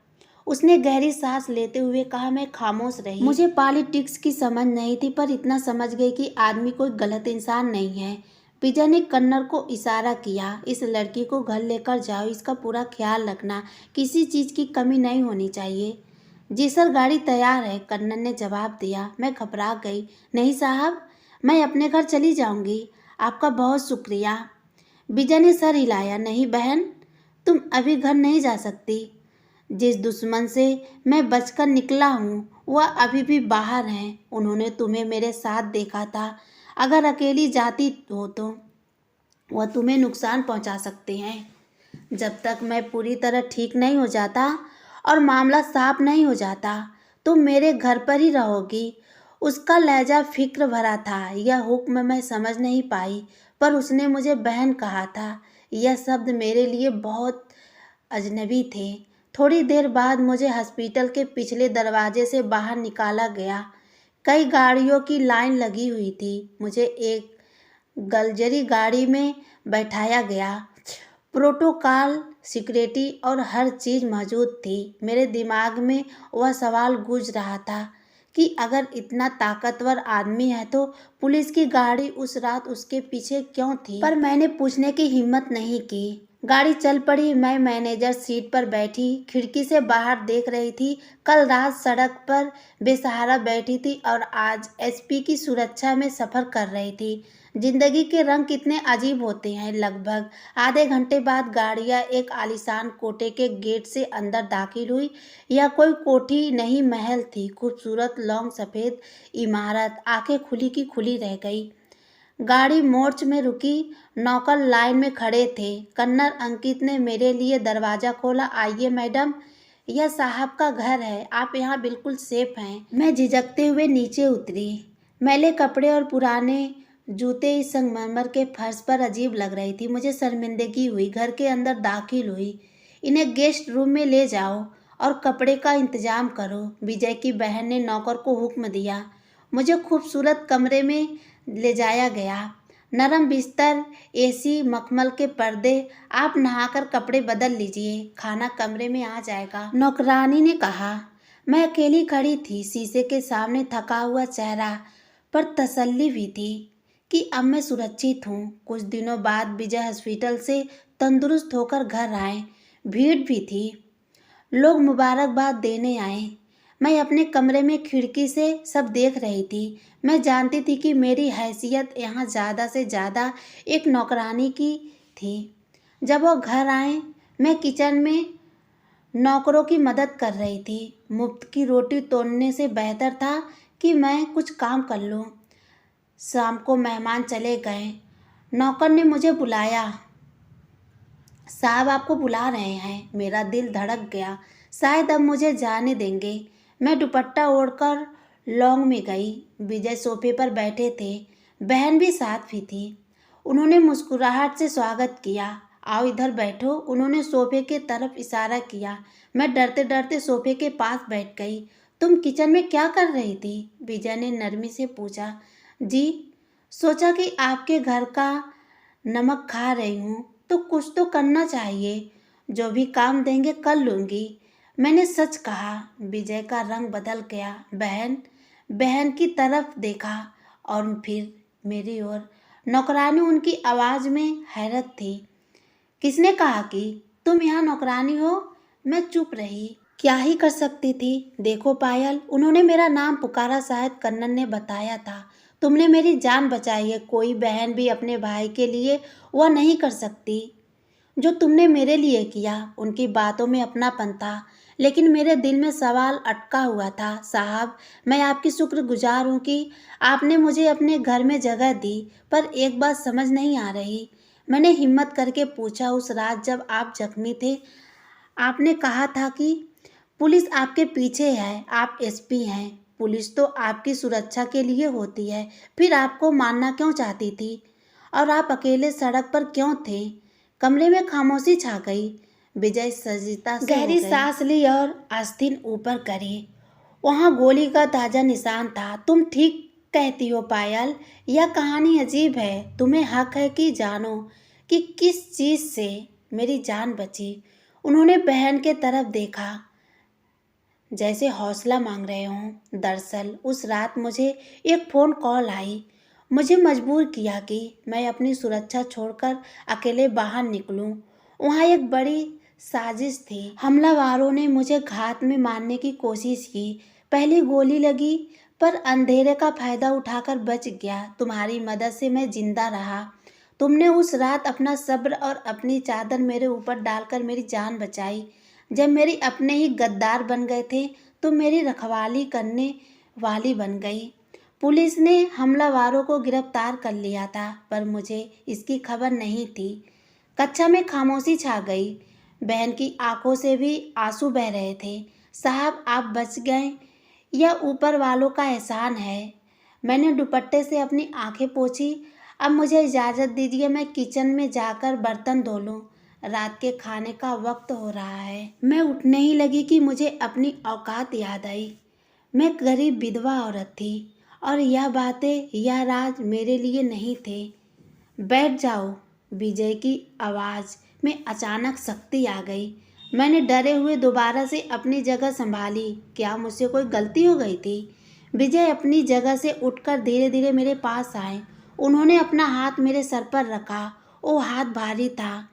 उसने गहरी सांस लेते हुए कहा। मैं खामोश रही। मुझे पॉलिटिक्स की समझ नहीं थी, पर इतना समझ गई कि आदमी कोई गलत इंसान नहीं है। विजय ने कर्नल को इशारा किया। इस लड़की को घर लेकर जाओ, इसका पूरा ख्याल रखना, किसी चीज़ की कमी नहीं होनी चाहिए। जी सर, गाड़ी तैयार है, कर्नल ने जवाब दिया। मैं घबरा गई। नहीं साहब, मैं अपने घर चली जाऊंगी। आपका बहुत शुक्रिया। विजय ने सर हिलाया। नहीं बहन, तुम अभी घर नहीं जा सकती। जिस दुश्मन से मैं बचकर निकला हूँ, वह अभी भी बाहर हैं। उन्होंने तुम्हें मेरे साथ देखा था। अगर अकेली जाती हो तो वह तुम्हें नुकसान पहुँचा सकते हैं। जब तक मैं पूरी तरह ठीक नहीं हो जाता और मामला साफ नहीं हो जाता, तुम मेरे घर पर ही रहोगी। उसका लहजा फिक्र भरा था। यह हुक्म मैं समझ नहीं पाई, पर उसने मुझे बहन कहा था। यह शब्द मेरे लिए बहुत अजनबी थे। थोड़ी देर बाद मुझे हॉस्पिटल के पिछले दरवाजे से बाहर निकाला गया। कई गाड़ियों की लाइन लगी हुई थी। मुझे एक गलजरी गाड़ी में बैठाया गया। प्रोटोकॉल, सिक्योरिटी और हर चीज़ मौजूद थी। मेरे दिमाग में वह सवाल गूंज रहा था कि अगर इतना ताकतवर आदमी है तो पुलिस की गाड़ी उस रात उसके पीछे क्यों थी? पर मैंने पूछने की हिम्मत नहीं की। गाड़ी चल पड़ी। मैं मैनेजर सीट पर बैठी खिड़की से बाहर देख रही थी। कल रात सड़क पर बेसहारा बैठी थी और आज एसपी की सुरक्षा में सफ़र कर रही थी। जिंदगी के रंग कितने अजीब होते हैं। लगभग आधे घंटे बाद गाड़ियाँ एक आलीशान कोठे के गेट से अंदर दाखिल हुई। यह कोई कोठी नहीं, महल थी। खूबसूरत लौंग सफ़ेद इमारत आंखें खुली की खुली रह गई। गाड़ी मोर्च में रुकी। नौकर लाइन में खड़े थे। कन्नर अंकित ने मेरे लिए दरवाज़ा खोला। आइए मैडम, यह साहब का घर है, आप यहाँ बिल्कुल सेफ हैं। मैं झिझकते हुए नीचे उतरी। मैले कपड़े और पुराने जूते इस संगमरमर के फर्श पर अजीब लग रही थी। मुझे शर्मिंदगी हुई। घर के अंदर दाखिल हुई। इन्हें गेस्ट रूम में ले जाओ और कपड़े का इंतजाम करो, विजय की बहन ने नौकर को हुक्म दिया। मुझे खूबसूरत कमरे में ले जाया गया। नरम बिस्तर, एसी, मखमल के पर्दे। आप नहाकर कपड़े बदल लीजिए, खाना कमरे में आ जाएगा, नौकरानी ने कहा। मैं अकेली खड़ी थी शीशे के सामने, थका हुआ चेहरा पर तसल्ली भी थी कि अब मैं सुरक्षित हूँ। कुछ दिनों बाद विजय हॉस्पिटल से तंदुरुस्त होकर घर आए। भीड़ भी थी, लोग मुबारकबाद देने आए। मैं अपने कमरे में खिड़की से सब देख रही थी। मैं जानती थी कि मेरी हैसियत यहाँ ज़्यादा से ज़्यादा एक नौकरानी की थी। जब वो घर आए, मैं किचन में नौकरों की मदद कर रही थी। मुफ्त की रोटी तोड़ने से बेहतर था कि मैं कुछ काम कर लूँ। शाम को मेहमान चले गए। नौकर ने मुझे बुलाया। साहब आपको बुला रहे हैं। मेरा दिल धड़क गया। शायद अब मुझे जाने देंगे। मैं दुपट्टा ओढ़कर लॉन्ग में गई। विजय सोफे पर बैठे थे, बहन भी साथ भी थी। उन्होंने मुस्कुराहट से स्वागत किया। आओ इधर बैठो, उन्होंने सोफे के तरफ इशारा किया। मैं डरते डरते सोफे के पास बैठ गई। तुम किचन में क्या कर रही थी? विजय ने नरमी से पूछा। जी, सोचा कि आपके घर का नमक खा रही हूँ तो कुछ तो करना चाहिए। जो भी काम देंगे कर लूँगी, मैंने सच कहा। विजय का रंग बदल गया। बहन बहन की तरफ देखा और फिर मेरी ओर। नौकरानी उनकी आवाज़ में हैरत थी। किसने कहा कि तुम यहाँ नौकरानी हो? मैं चुप रही। क्या ही कर सकती थी। देखो पायल, उन्होंने मेरा नाम पुकारा। शायद कन्नन ने बताया था। तुमने मेरी जान बचाई है। कोई बहन भी अपने भाई के लिए वह नहीं कर सकती जो तुमने मेरे लिए किया। उनकी बातों में अपनापन था, लेकिन मेरे दिल में सवाल अटका हुआ था। साहब, मैं आपकी शुक्रगुजार हूँ कि आपने मुझे अपने घर में जगह दी, पर एक बात समझ नहीं आ रही। मैंने हिम्मत करके पूछा। उस रात जब आप जख्मी थे, आपने कहा था कि पुलिस आपके पीछे है, आप एसपी हैं। पुलिस तो आपकी सुरक्षा के लिए होती है, फिर आपको मारना क्यों चाहती थी? और आप अकेले सड़क पर क्यों थे? कमरे में खामोशी छा गई। विजय सजिता से गहरी सांस ली और आस्तीन ऊपर करी। वहाँ गोली का ताज़ा निशान था। तुम ठीक कहती हो पायल, यह कहानी अजीब है। तुम्हें हक है कि जानो कि किस चीज़ से मेरी जान बची। उन्होंने बहन के तरफ देखा, जैसे हौसला मांग रहे हों। दरअसल उस रात मुझे एक फ़ोन कॉल आई। मुझे मजबूर किया कि मैं अपनी सुरक्षा छोड़कर अकेले बाहर निकलूं। वहाँ एक बड़ी साजिश थी। हमलावरों ने मुझे घात में मारने की कोशिश की। पहली गोली लगी, पर अंधेरे का फ़ायदा उठाकर बच गया। तुम्हारी मदद से मैं जिंदा रहा। तुमने उस रात अपना सब्र और अपनी चादर मेरे ऊपर डालकर मेरी जान बचाई। जब मेरे अपने ही गद्दार बन गए थे, तो मेरी रखवाली करने वाली बन गई। पुलिस ने हमलावरों को गिरफ्तार कर लिया था, पर मुझे इसकी खबर नहीं थी। कक्षा में खामोशी छा गई। बहन की आंखों से भी आंसू बह रहे थे। साहब, आप बच गए, यह ऊपर वालों का एहसान है। मैंने दुपट्टे से अपनी आंखें पोंछी। अब मुझे इजाज़त दीजिए, मैं किचन में जाकर बर्तन धो लूँ। रात के खाने का वक्त हो रहा है। मैं उठने ही लगी कि मुझे अपनी औकात याद आई। मैं गरीब विधवा औरत थी और यह बातें, यह राज मेरे लिए नहीं थे। बैठ जाओ। विजय की आवाज़ में अचानक शक्ति आ गई। मैंने डरे हुए दोबारा से अपनी जगह संभाली। क्या मुझसे कोई गलती हो गई थी? विजय अपनी जगह से उठकर धीरे धीरे मेरे पास आए। उन्होंने अपना हाथ मेरे सर पर रखा। वो हाथ भारी था।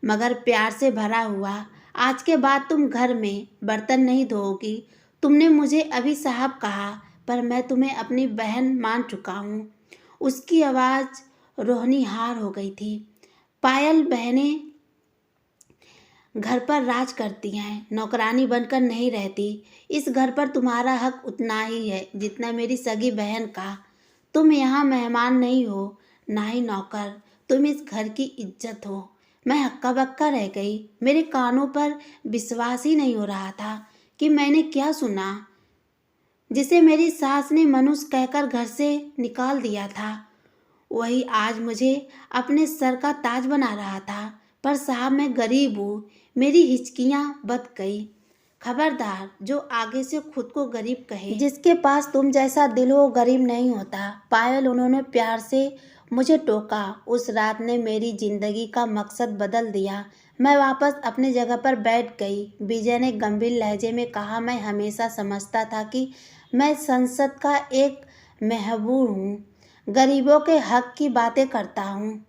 मगर प्यार से भरा हुआ। आज के बाद तुम घर में बर्तन नहीं धोओगी। तुमने मुझे अभी साहब कहा, पर मैं तुम्हें अपनी बहन मान चुका हूँ। उसकी आवाज़ रोहनीहार हो गई थी। पायल, बहनें घर पर राज करती हैं, नौकरानी बनकर नहीं रहती। इस घर पर तुम्हारा हक उतना ही है जितना मेरी सगी बहन का। तुम यहाँ मेहमान नहीं हो, ना ही नौकर। तुम इस घर की इज्जत हो। मैं हक्का बक्का रह गई। मेरे कानों पर विश्वास ही नहीं हो रहा था कि मैंने क्या सुना, जिसे मेरी सास ने मनुष्य कहकर घर से निकाल दिया था, वही आज मुझे अपने सर का ताज बना रहा था। पर साहब, मैं गरीब हूँ। मेरी हिचकियाँ बच गई। खबरदार, जो आगे से खुद को गरीब कहे। जिसके पास तुम जैसा दिल हो गरीब नहीं होता। पायल, उन्होंने प्यार से मुझे टोका। उस रात ने मेरी जिंदगी का मकसद बदल दिया। मैं वापस अपनी जगह पर बैठ गई। विजय ने गंभीर लहजे में कहा, मैं हमेशा समझता था कि मैं संसद का एक महबूब हूँ, गरीबों के हक की बातें करता हूँ।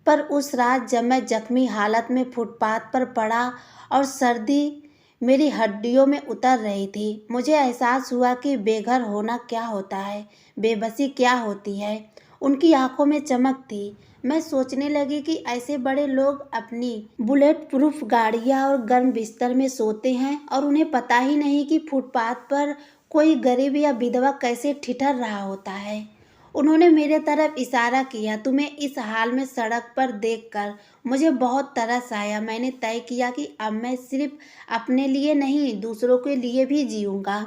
पर उस रात जब मैं जख्मी हालत में फुटपाथ पर पड़ा और सर्दी मेरी हड्डियों में उतर रही थी, मुझे एहसास हुआ कि बेघर होना क्या होता है, बेबसी क्या होती है। उनकी आंखों में चमक थी। मैं सोचने लगी कि ऐसे बड़े लोग अपनी बुलेट प्रूफ गाड़ियाँ और गर्म बिस्तर में सोते हैं और उन्हें पता ही नहीं कि फुटपाथ पर कोई गरीब या विधवा कैसे ठिठर रहा होता है। उन्होंने मेरे तरफ इशारा किया। तुम्हें इस हाल में सड़क पर देखकर मुझे बहुत तरस आया। मैंने तय किया कि अब मैं सिर्फ अपने लिए नहीं, दूसरों के लिए भी जीऊँगा।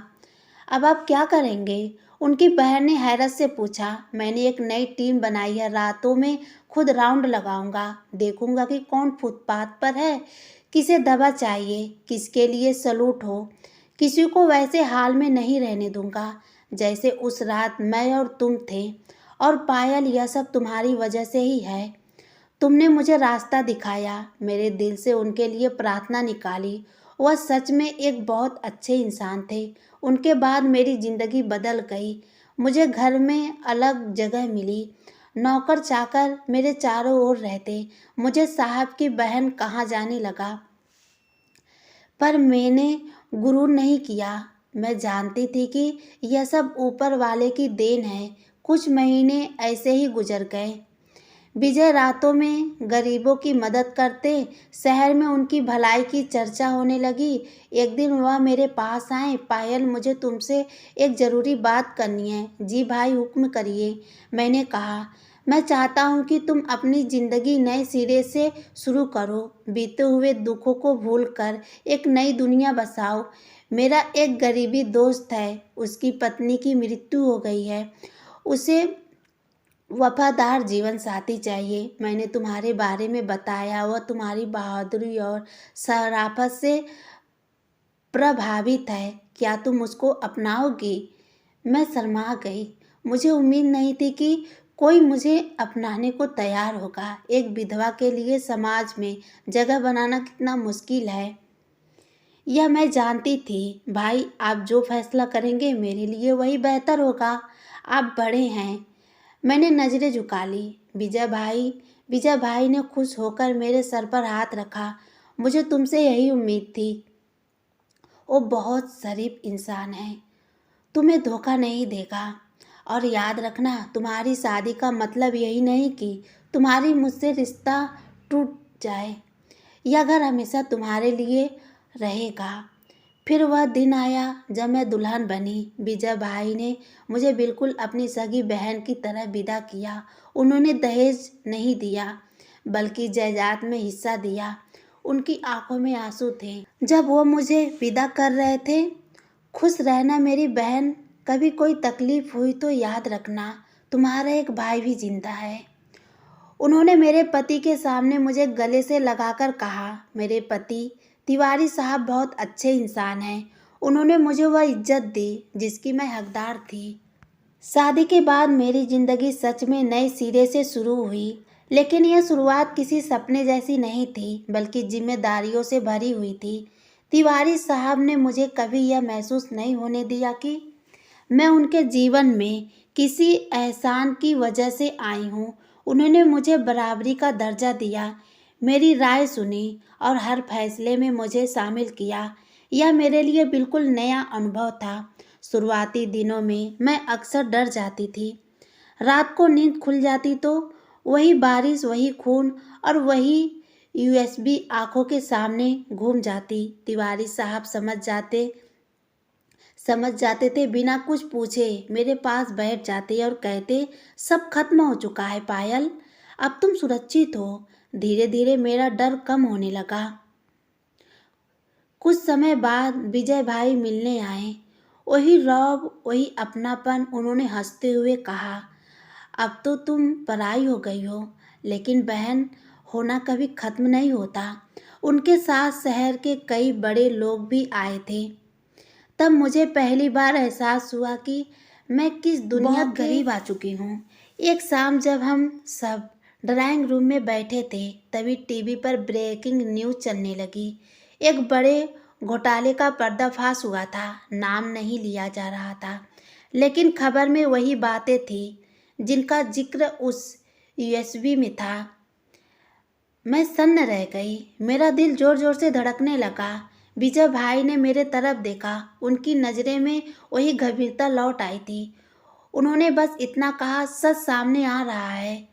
अब आप क्या करेंगे? उनकी बहन ने हैरत से पूछा। मैंने एक नई टीम बनाई है। रातों में खुद राउंड लगाऊंगा, देखूंगा कि कौन फुटपाथ पर है, किसे दवा चाहिए, किसके लिए सलूट हो। किसी को वैसे हाल में नहीं रहने दूंगा जैसे उस रात मैं और तुम थे। और पायल, यह सब तुम्हारी वजह से ही है। तुमने मुझे रास्ता दिखाया, मेरे दिल से उनके लिए प्रार्थना निकाली। वह सच में एक बहुत अच्छे इंसान थे। उनके बाद मेरी ज़िंदगी बदल गई। मुझे घर में अलग जगह मिली। नौकर चाकर मेरे चारों ओर रहते। मुझे साहब की बहन कहाँ जाने लगा। पर मैंने गुरूर नहीं किया। मैं जानती थी कि यह सब ऊपर वाले की देन है। कुछ महीने ऐसे ही गुजर गए। विजय रातों में गरीबों की मदद करते। शहर में उनकी भलाई की चर्चा होने लगी। एक दिन वह मेरे पास आए। पायल, मुझे तुमसे एक ज़रूरी बात करनी है। जी भाई, हुक्म करिए, मैंने कहा। मैं चाहता हूँ कि तुम अपनी ज़िंदगी नए सिरे से शुरू करो। बीते हुए दुखों को भूलकर एक नई दुनिया बसाओ। मेरा एक गरीबी दोस्त है, उसकी पत्नी की मृत्यु हो गई है। उसे वफादार जीवन साथी चाहिए। मैंने तुम्हारे बारे में बताया। वह तुम्हारी बहादुरी और शराफत से प्रभावित है। क्या तुम उसको अपनाओगी? मैं शर्मा गई। मुझे उम्मीद नहीं थी कि कोई मुझे अपनाने को तैयार होगा। एक विधवा के लिए समाज में जगह बनाना कितना मुश्किल है, यह मैं जानती थी। भाई, आप जो फैसला करेंगे मेरे लिए वही बेहतर होगा। आप बड़े हैं। मैंने नज़रें झुका ली। विजय भाई ने खुश होकर मेरे सर पर हाथ रखा। मुझे तुमसे यही उम्मीद थी। वो बहुत शरीफ इंसान है, तुम्हें धोखा नहीं देगा। और याद रखना, तुम्हारी शादी का मतलब यही नहीं कि तुम्हारी मुझसे रिश्ता टूट जाए। यह घर हमेशा तुम्हारे लिए रहेगा। फिर वह दिन आया जब मैं दुल्हन बनी। विजय भाई ने मुझे बिल्कुल अपनी सगी बहन की तरह विदा किया। उन्होंने दहेज नहीं दिया, बल्कि जायदाद में हिस्सा दिया। उनकी आंखों में आंसू थे जब वो मुझे विदा कर रहे थे। खुश रहना मेरी बहन। कभी कोई तकलीफ हुई तो याद रखना, तुम्हारा एक भाई भी जिंदा है। उन्होंने मेरे पति के सामने मुझे गले से लगाकर कहा। मेरे पति तिवारी साहब बहुत अच्छे इंसान हैं। उन्होंने मुझे वह इज्जत दी जिसकी मैं हकदार थी। शादी के बाद मेरी ज़िंदगी सच में नए सिरे से शुरू हुई। लेकिन यह शुरुआत किसी सपने जैसी नहीं थी, बल्कि जिम्मेदारियों से भरी हुई थी। तिवारी साहब ने मुझे कभी यह महसूस नहीं होने दिया कि मैं उनके जीवन में किसी एहसान की वजह से आई हूँ। उन्होंने मुझे बराबरी का दर्जा दिया। मेरी राय सुनी और हर फैसले में मुझे शामिल किया। यह मेरे लिए बिल्कुल नया अनुभव था। शुरुआती दिनों में मैं अक्सर डर जाती थी। रात को नींद खुल जाती तो वही बारिश, वही खून और वही यूएसबी आंखों के सामने घूम जाती। तिवारी साहब समझ जाते थे। बिना कुछ पूछे मेरे पास बैठ जाते और कहते, सब खत्म हो चुका है पायल, अब तुम सुरक्षित हो। धीरे धीरे मेरा डर कम होने लगा। कुछ समय बाद विजय भाई मिलने आए। वही रौब, वही अपनापन। उन्होंने हंसते हुए कहा, अब तो तुम पराई हो गई हो, लेकिन बहन होना कभी खत्म नहीं होता। उनके साथ शहर के कई बड़े लोग भी आए थे। तब मुझे पहली बार एहसास हुआ कि मैं किस दुनिया बहुत करीब आ चुकी हूँ। एक शाम जब हम सब ड्राइंग रूम में बैठे थे, तभी टीवी पर ब्रेकिंग न्यूज़ चलने लगी। एक बड़े घोटाले का पर्दाफाश हुआ था। नाम नहीं लिया जा रहा था, लेकिन खबर में वही बातें थी जिनका जिक्र उस यूएसबी में था। मैं सन्न रह गई। मेरा दिल जोर जोर से धड़कने लगा। विजय भाई ने मेरे तरफ देखा। उनकी नज़रें में वही गंभीरता लौट आई थी। उन्होंने बस इतना कहा, सच सामने आ रहा है।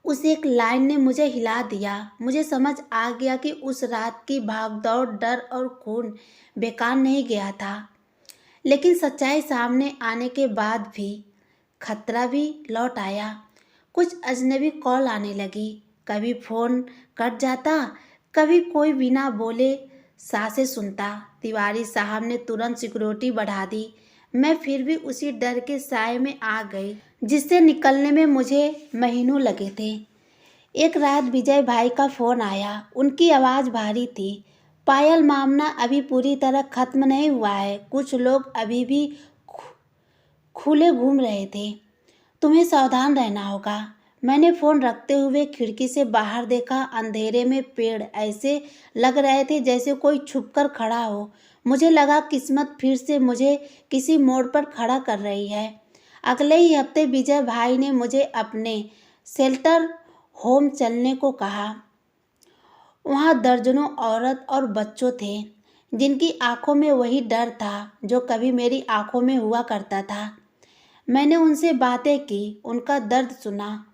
उस एक लाइन ने मुझे हिला दिया। मुझे समझ आ गया कि उस रात की भागदौड़, डर और खून बेकार नहीं गया था। लेकिन सच्चाई सामने आने के बाद भी खतरा भी लौट आया। कुछ अजनबी कॉल आने लगी। कभी फ़ोन कट जाता, कभी कोई बिना बोले सांसें सुनता। तिवारी साहब ने तुरंत सिक्योरिटी बढ़ा दी। मैं फिर भी उसी डर के साए में आ गई जिससे निकलने में मुझे महीनों लगे थे। एक रात विजय भाई का फ़ोन आया। उनकी आवाज़ भारी थी। पायल, मामला अभी पूरी तरह खत्म नहीं हुआ है। कुछ लोग अभी भी खुले घूम रहे थे। तुम्हें सावधान रहना होगा। मैंने फ़ोन रखते हुए खिड़की से बाहर देखा। अंधेरे में पेड़ ऐसे लग रहे थे जैसे कोई छुपकर खड़ा हो। मुझे लगा किस्मत फिर से मुझे किसी मोड़ पर खड़ा कर रही है। अगले ही हफ्ते विजय भाई ने मुझे अपने शेल्टर होम चलने को कहा। वहाँ दर्जनों औरत और बच्चों थे जिनकी आंखों में वही डर था जो कभी मेरी आंखों में हुआ करता था। मैंने उनसे बातें की, उनका दर्द सुना।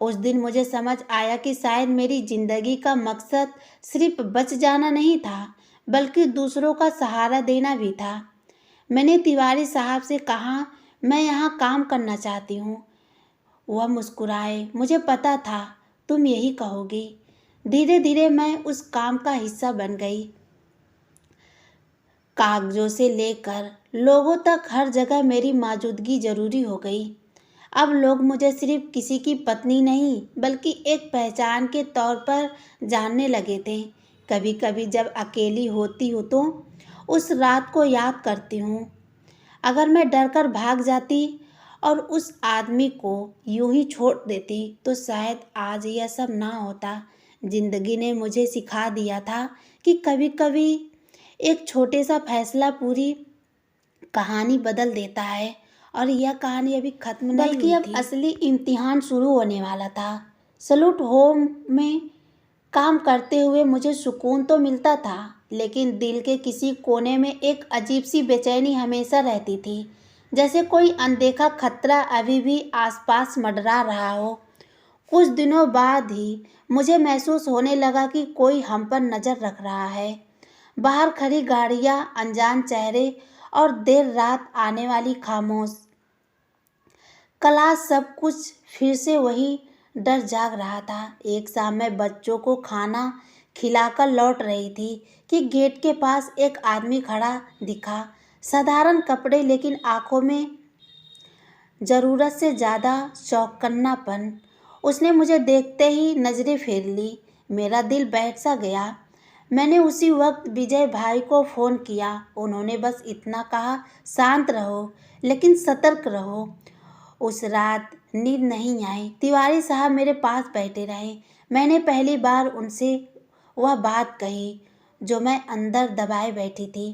उस दिन मुझे समझ आया कि शायद मेरी जिंदगी का मकसद सिर्फ बच जाना नहीं था, बल्कि दूसरों का सहारा देना भी था। मैंने तिवारी साहब से कहा, मैं यहाँ काम करना चाहती हूँ। वह मुस्कुराए। मुझे पता था तुम यही कहोगी। धीरे धीरे मैं उस काम का हिस्सा बन गई। कागजों से लेकर लोगों तक हर जगह मेरी मौजूदगी जरूरी हो गई। अब लोग मुझे सिर्फ किसी की पत्नी नहीं, बल्कि एक पहचान के तौर पर जानने लगे थे। कभी कभी जब अकेली होती हूँ तो उस रात को याद करती हूँ। अगर मैं डरकर भाग जाती और उस आदमी को यूं ही छोड़ देती तो शायद आज यह सब ना होता। जिंदगी ने मुझे सिखा दिया था कि कभी कभी एक छोटे सा फैसला पूरी कहानी बदल देता है। और यह कहानी अभी खत्म नहीं हुई थी, बल्कि अब असली इम्तिहान शुरू होने वाला था। सलूट होम में काम करते हुए मुझे सुकून तो मिलता था, लेकिन दिल के किसी कोने में एक अजीब सी बेचैनी हमेशा रहती थी, जैसे कोई अनदेखा खतरा अभी भी आसपास मंडरा रहा हो। कुछ दिनों बाद ही मुझे महसूस होने लगा कि कोई हम पर नज़र रख रहा है। बाहर खड़ी गाड़ियाँ, अनजान चेहरे और देर रात आने वाली खामोश क्लास, सब कुछ फिर से वही डर जाग रहा था। एक शाम मैं बच्चों को खाना खिलाकर लौट रही थी कि गेट के पास एक आदमी खड़ा दिखा। साधारण कपड़े, लेकिन आंखों में ज़रूरत से ज़्यादा चौकन्नापन। उसने मुझे देखते ही नज़रें फेर ली। मेरा दिल बैठ सा गया। मैंने उसी वक्त विजय भाई को फ़ोन किया। उन्होंने बस इतना कहा, शांत रहो लेकिन सतर्क रहो। उस रात नींद नहीं आई। तिवारी साहब मेरे पास बैठे रहे। मैंने पहली बार उनसे वह बात कही जो मैं अंदर दबाए बैठी थी।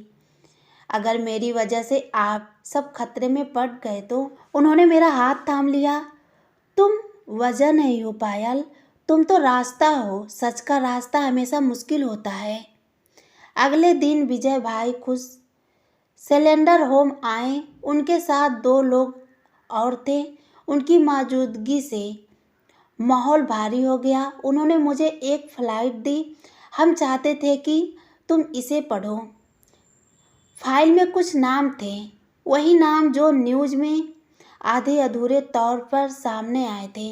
अगर मेरी वजह से आप सब खतरे में पड़ गए तो। उन्होंने मेरा हाथ थाम लिया। तुम वजह नहीं हो पायल, तुम तो रास्ता हो, सच का रास्ता हमेशा मुश्किल होता है। अगले दिन विजय भाई खुश सिलेंडर होम आए। उनके साथ 2 लोग और थे। उनकी मौजूदगी से माहौल भारी हो गया। उन्होंने मुझे एक फ्लाइट दी। हम चाहते थे कि तुम इसे पढ़ो। फाइल में कुछ नाम थे, वही नाम जो न्यूज़ में आधे अधूरे तौर पर सामने आए थे।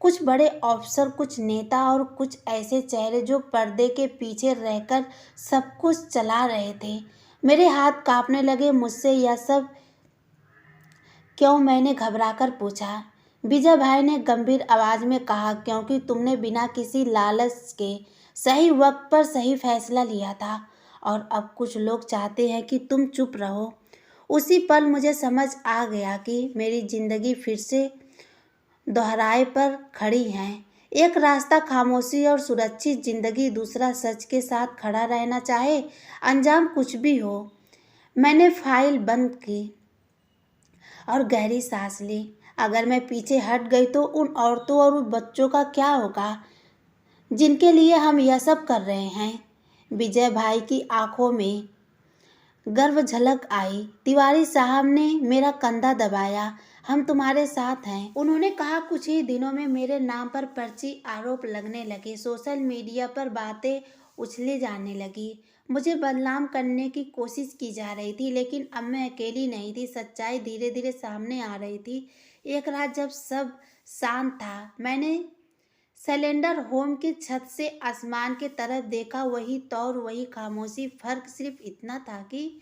कुछ बड़े अफसर, कुछ नेता और कुछ ऐसे चेहरे जो पर्दे के पीछे रहकर सब कुछ चला रहे थे। मेरे हाथ कांपने लगे। मुझसे यह सब क्यों, मैंने घबराकर पूछा। विजय भाई ने गंभीर आवाज में कहा, क्योंकि तुमने बिना किसी लालच के सही वक्त पर सही फैसला लिया था और अब कुछ लोग चाहते हैं कि तुम चुप रहो। उसी पल मुझे समझ आ गया कि मेरी जिंदगी फिर से दोहराए पर खड़ी है। एक रास्ता खामोशी और सुरक्षित जिंदगी, दूसरा सच के साथ खड़ा रहना, चाहे अंजाम कुछ भी हो। मैंने फाइल बंद की और गहरी सांस ली। अगर मैं पीछे हट गई तो उन औरतों और उन बच्चों का क्या होगा जिनके लिए हम यह सब कर रहे हैं। विजय भाई की आंखों में गर्व झलक आई। तिवारी साहब ने मेरा कंधा दबाया। हम तुम्हारे साथ हैं, उन्होंने कहा। कुछ ही दिनों में मेरे नाम पर पर्ची आरोप लगने लगे। सोशल मीडिया पर बातें उछले जाने लगी। मुझे बदनाम करने की कोशिश की जा रही थी, लेकिन अब मैं अकेली नहीं थी। सच्चाई धीरे धीरे सामने आ रही थी। एक रात जब सब शांत था, मैंने सिलेंडर होम की छत से आसमान की तरफ देखा। वही तौर, वही खामोशी। फर्क सिर्फ इतना था कि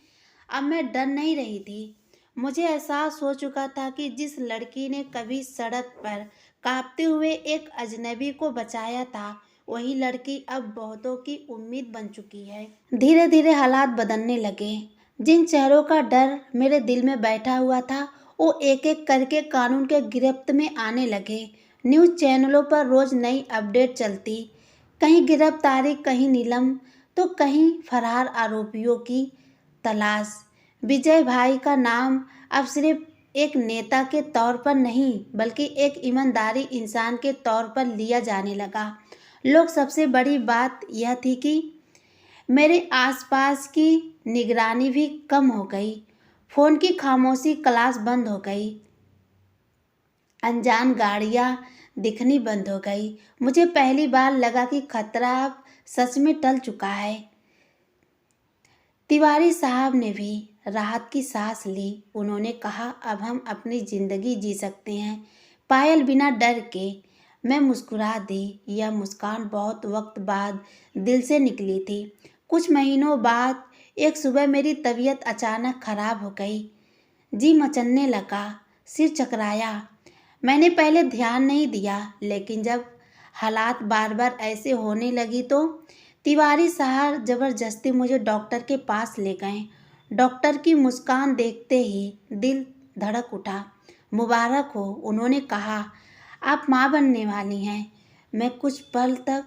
अब मैं डर नहीं रही थी। मुझे एहसास हो चुका था कि जिस लड़की ने कभी सड़क पर कांपते हुए एक अजनबी को बचाया था, वही लड़की अब बहुतों की उम्मीद बन चुकी है। धीरे धीरे हालात बदलने लगे। जिन चेहरों का डर मेरे दिल में बैठा हुआ था, वो एक एक करके कानून के गिरफ्त में आने लगे। न्यूज़ चैनलों पर रोज नई अपडेट चलती, कहीं गिरफ्तारी, कहीं नीलम, तो कहीं फरार आरोपियों की तलाश। विजय भाई का नाम अब सिर्फ एक नेता के तौर पर नहीं, बल्कि एक ईमानदारी इंसान के तौर पर लिया जाने लगा। लोग, सबसे बड़ी बात यह थी कि मेरे आसपास की निगरानी भी कम हो गई। फोन की खामोशी, क्लास बंद हो गई, अनजान गाड़ियां दिखनी बंद हो गई। मुझे पहली बार लगा कि खतरा अब सच में टल चुका है। तिवारी साहब ने भी राहत की सांस ली। उन्होंने कहा, अब हम अपनी जिंदगी जी सकते हैं। पायल बिना डर के। मैं मुस्कुरा दी। यह मुस्कान बहुत वक्त बाद दिल से निकली थी। कुछ महीनों बाद एक सुबह मेरी तबीयत अचानक खराब हो गई। जी मचलने लगा, सिर चकराया। मैंने पहले ध्यान नहीं दिया, लेकिन जब हालात बार बार ऐसे होने लगी तो तिवारी साहब जबरदस्ती मुझे डॉक्टर के पास ले गए। डॉक्टर की मुस्कान देखते ही दिल धड़क उठा। मुबारक हो, उन्होंने कहा, आप माँ बनने वाली हैं। मैं कुछ पल तक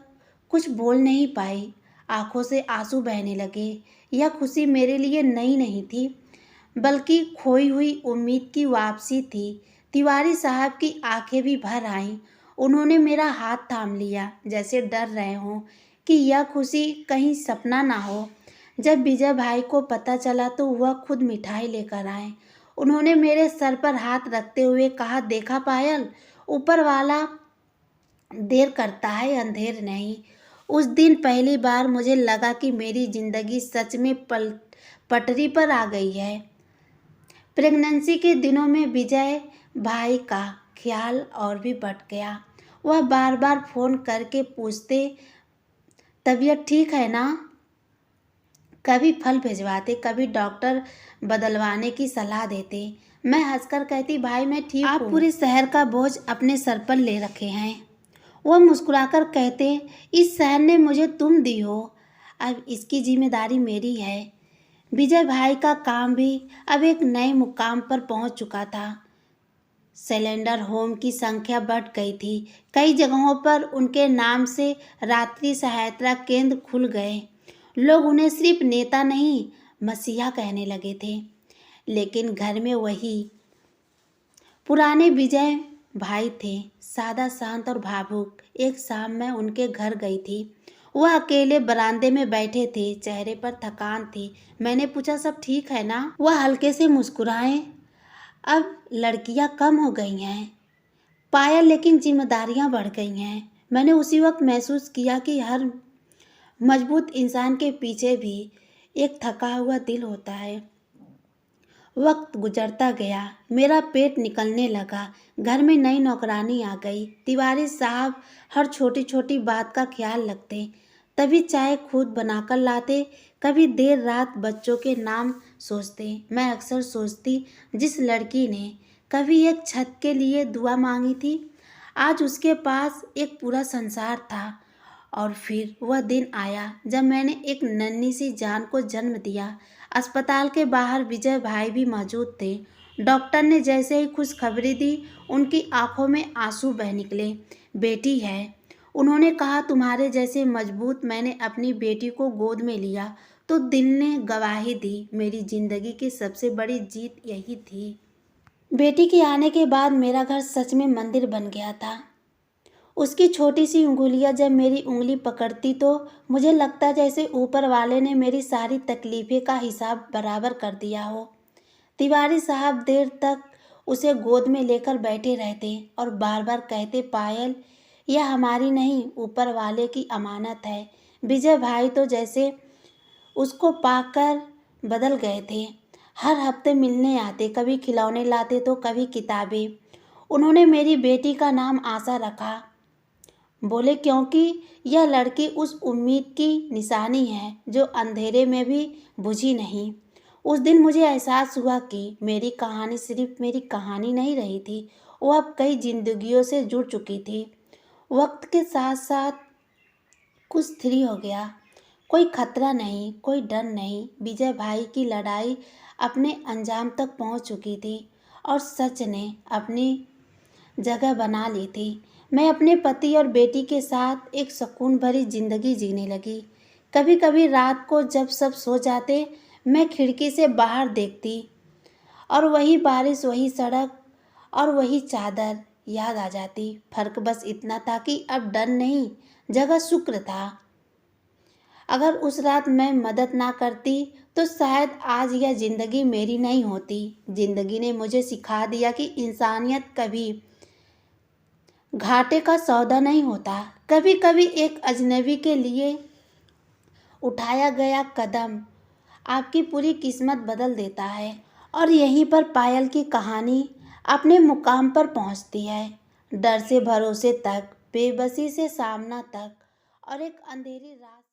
कुछ बोल नहीं पाई। आंखों से आंसू बहने लगे। यह खुशी मेरे लिए नई नहीं थी, बल्कि खोई हुई उम्मीद की वापसी थी। तिवारी साहब की आंखें भी भर आईं। उन्होंने मेरा हाथ थाम लिया, जैसे डर रहे हों कि यह खुशी कहीं सपना ना हो। जब विजय भाई को पता चला तो वह खुद मिठाई लेकर आए। उन्होंने मेरे सर पर हाथ रखते हुए कहा, देखा पायल, ऊपर वाला देर करता है, अंधेर नहीं। उस दिन पहली बार मुझे लगा कि मेरी जिंदगी सच में पटरी पर आ गई है। प्रेगनेंसी के दिनों में विजय भाई का ख्याल और भी बढ़ गया। वह बार बार फोन करके पूछते, तबीयत ठीक है ना। कभी फल भिजवाते, कभी डॉक्टर बदलवाने की सलाह देते। मैं हंसकर कहती, भाई मैं ठीक हूँ, आप पूरे शहर का बोझ अपने सर पर ले रखे हैं। वह मुस्कुराकर कहते, इस शहर ने मुझे तुम दी हो, अब इसकी जिम्मेदारी मेरी है। विजय भाई का काम भी अब एक नए मुकाम पर पहुंच चुका था। सिलेंडर होम की संख्या बढ़ गई थी। कई जगहों पर उनके नाम से रात्रि सहायता केंद्र खुल गए। लोग उन्हें सिर्फ नेता नहीं, मसीहा कहने लगे थे। लेकिन घर में वही पुराने विजय भाई थे, सादा, शांत और भावुक। एक शाम मैं उनके घर गई थी। वह अकेले बरामदे में बैठे थे, चेहरे पर थकान थी। मैंने पूछा, सब ठीक है ना? वह हल्के से मुस्कुराए। अब लड़कियां कम हो गई हैं पायल, लेकिन जिम्मेदारियां बढ़ गई हैं। मैंने उसी वक्त महसूस किया कि हर मजबूत इंसान के पीछे भी एक थका हुआ दिल होता है। वक्त गुजरता गया, मेरा पेट निकलने लगा। घर में नई नौकरानी आ गई। तिवारी साहब हर छोटी छोटी बात का ख्याल रखते। तभी चाय खुद बनाकर लाते, कभी देर रात बच्चों के नाम सोचते। मैं अक्सर सोचती, जिस लड़की ने कभी एक छत के लिए दुआ मांगी थी, आज उसके पास एक पूरा संसार था। और फिर वह दिन आया जब मैंने एक नन्ही सी जान को जन्म दिया। अस्पताल के बाहर विजय भाई भी मौजूद थे। डॉक्टर ने जैसे ही खुशखबरी दी, उनकी आंखों में आंसू बह निकले। बेटी है, उन्होंने कहा, तुम्हारे जैसे मजबूत। मैंने अपनी बेटी को गोद में लिया तो दिल ने गवाही दी। मेरी जिंदगी की सबसे बड़ी जीत यही थी। बेटी के आने के बाद मेरा घर सच में मंदिर बन गया था। उसकी छोटी सी उंगलियां जब मेरी उंगली पकड़ती तो मुझे लगता जैसे ऊपर वाले ने मेरी सारी तकलीफ़ें का हिसाब बराबर कर दिया हो। तिवारी साहब देर तक उसे गोद में लेकर बैठे रहते और बार बार कहते, पायल, यह हमारी नहीं, ऊपर वाले की अमानत है। विजय भाई तो जैसे उसको पाकर बदल गए थे। हर हफ्ते मिलने आते, कभी खिलौने लाते तो कभी किताबें। उन्होंने मेरी बेटी का नाम आशा रखा। बोले, क्योंकि यह लड़की उस उम्मीद की निशानी है जो अंधेरे में भी बुझी नहीं। उस दिन मुझे एहसास हुआ कि मेरी कहानी सिर्फ मेरी कहानी नहीं रही थी, वो अब कई जिंदगियों से जुड़ चुकी थी। वक्त के साथ साथ कुछ स्थिर हो गया। कोई खतरा नहीं, कोई डर नहीं। विजय भाई की लड़ाई अपने अंजाम तक पहुंच चुकी थी और सच ने अपनी जगह बना ली थी। मैं अपने पति और बेटी के साथ एक सुकून भरी जिंदगी जीने लगी। कभी कभी रात को जब सब सो जाते, मैं खिड़की से बाहर देखती और वही बारिश, वही सड़क और वही चादर याद आ जाती। फर्क बस इतना था कि अब डर नहीं, जगह शुक्र था। अगर उस रात मैं मदद ना करती तो शायद आज यह जिंदगी मेरी नहीं होती। जिंदगी ने मुझे सिखा दिया कि इंसानियत कभी घाटे का सौदा नहीं होता। कभी कभी एक अजनबी के लिए उठाया गया कदम आपकी पूरी किस्मत बदल देता है। और यहीं पर पायल की कहानी अपने मुकाम पर पहुंचती है। डर से भरोसे तक, बेबसी से सामना तक, और एक अंधेरी रात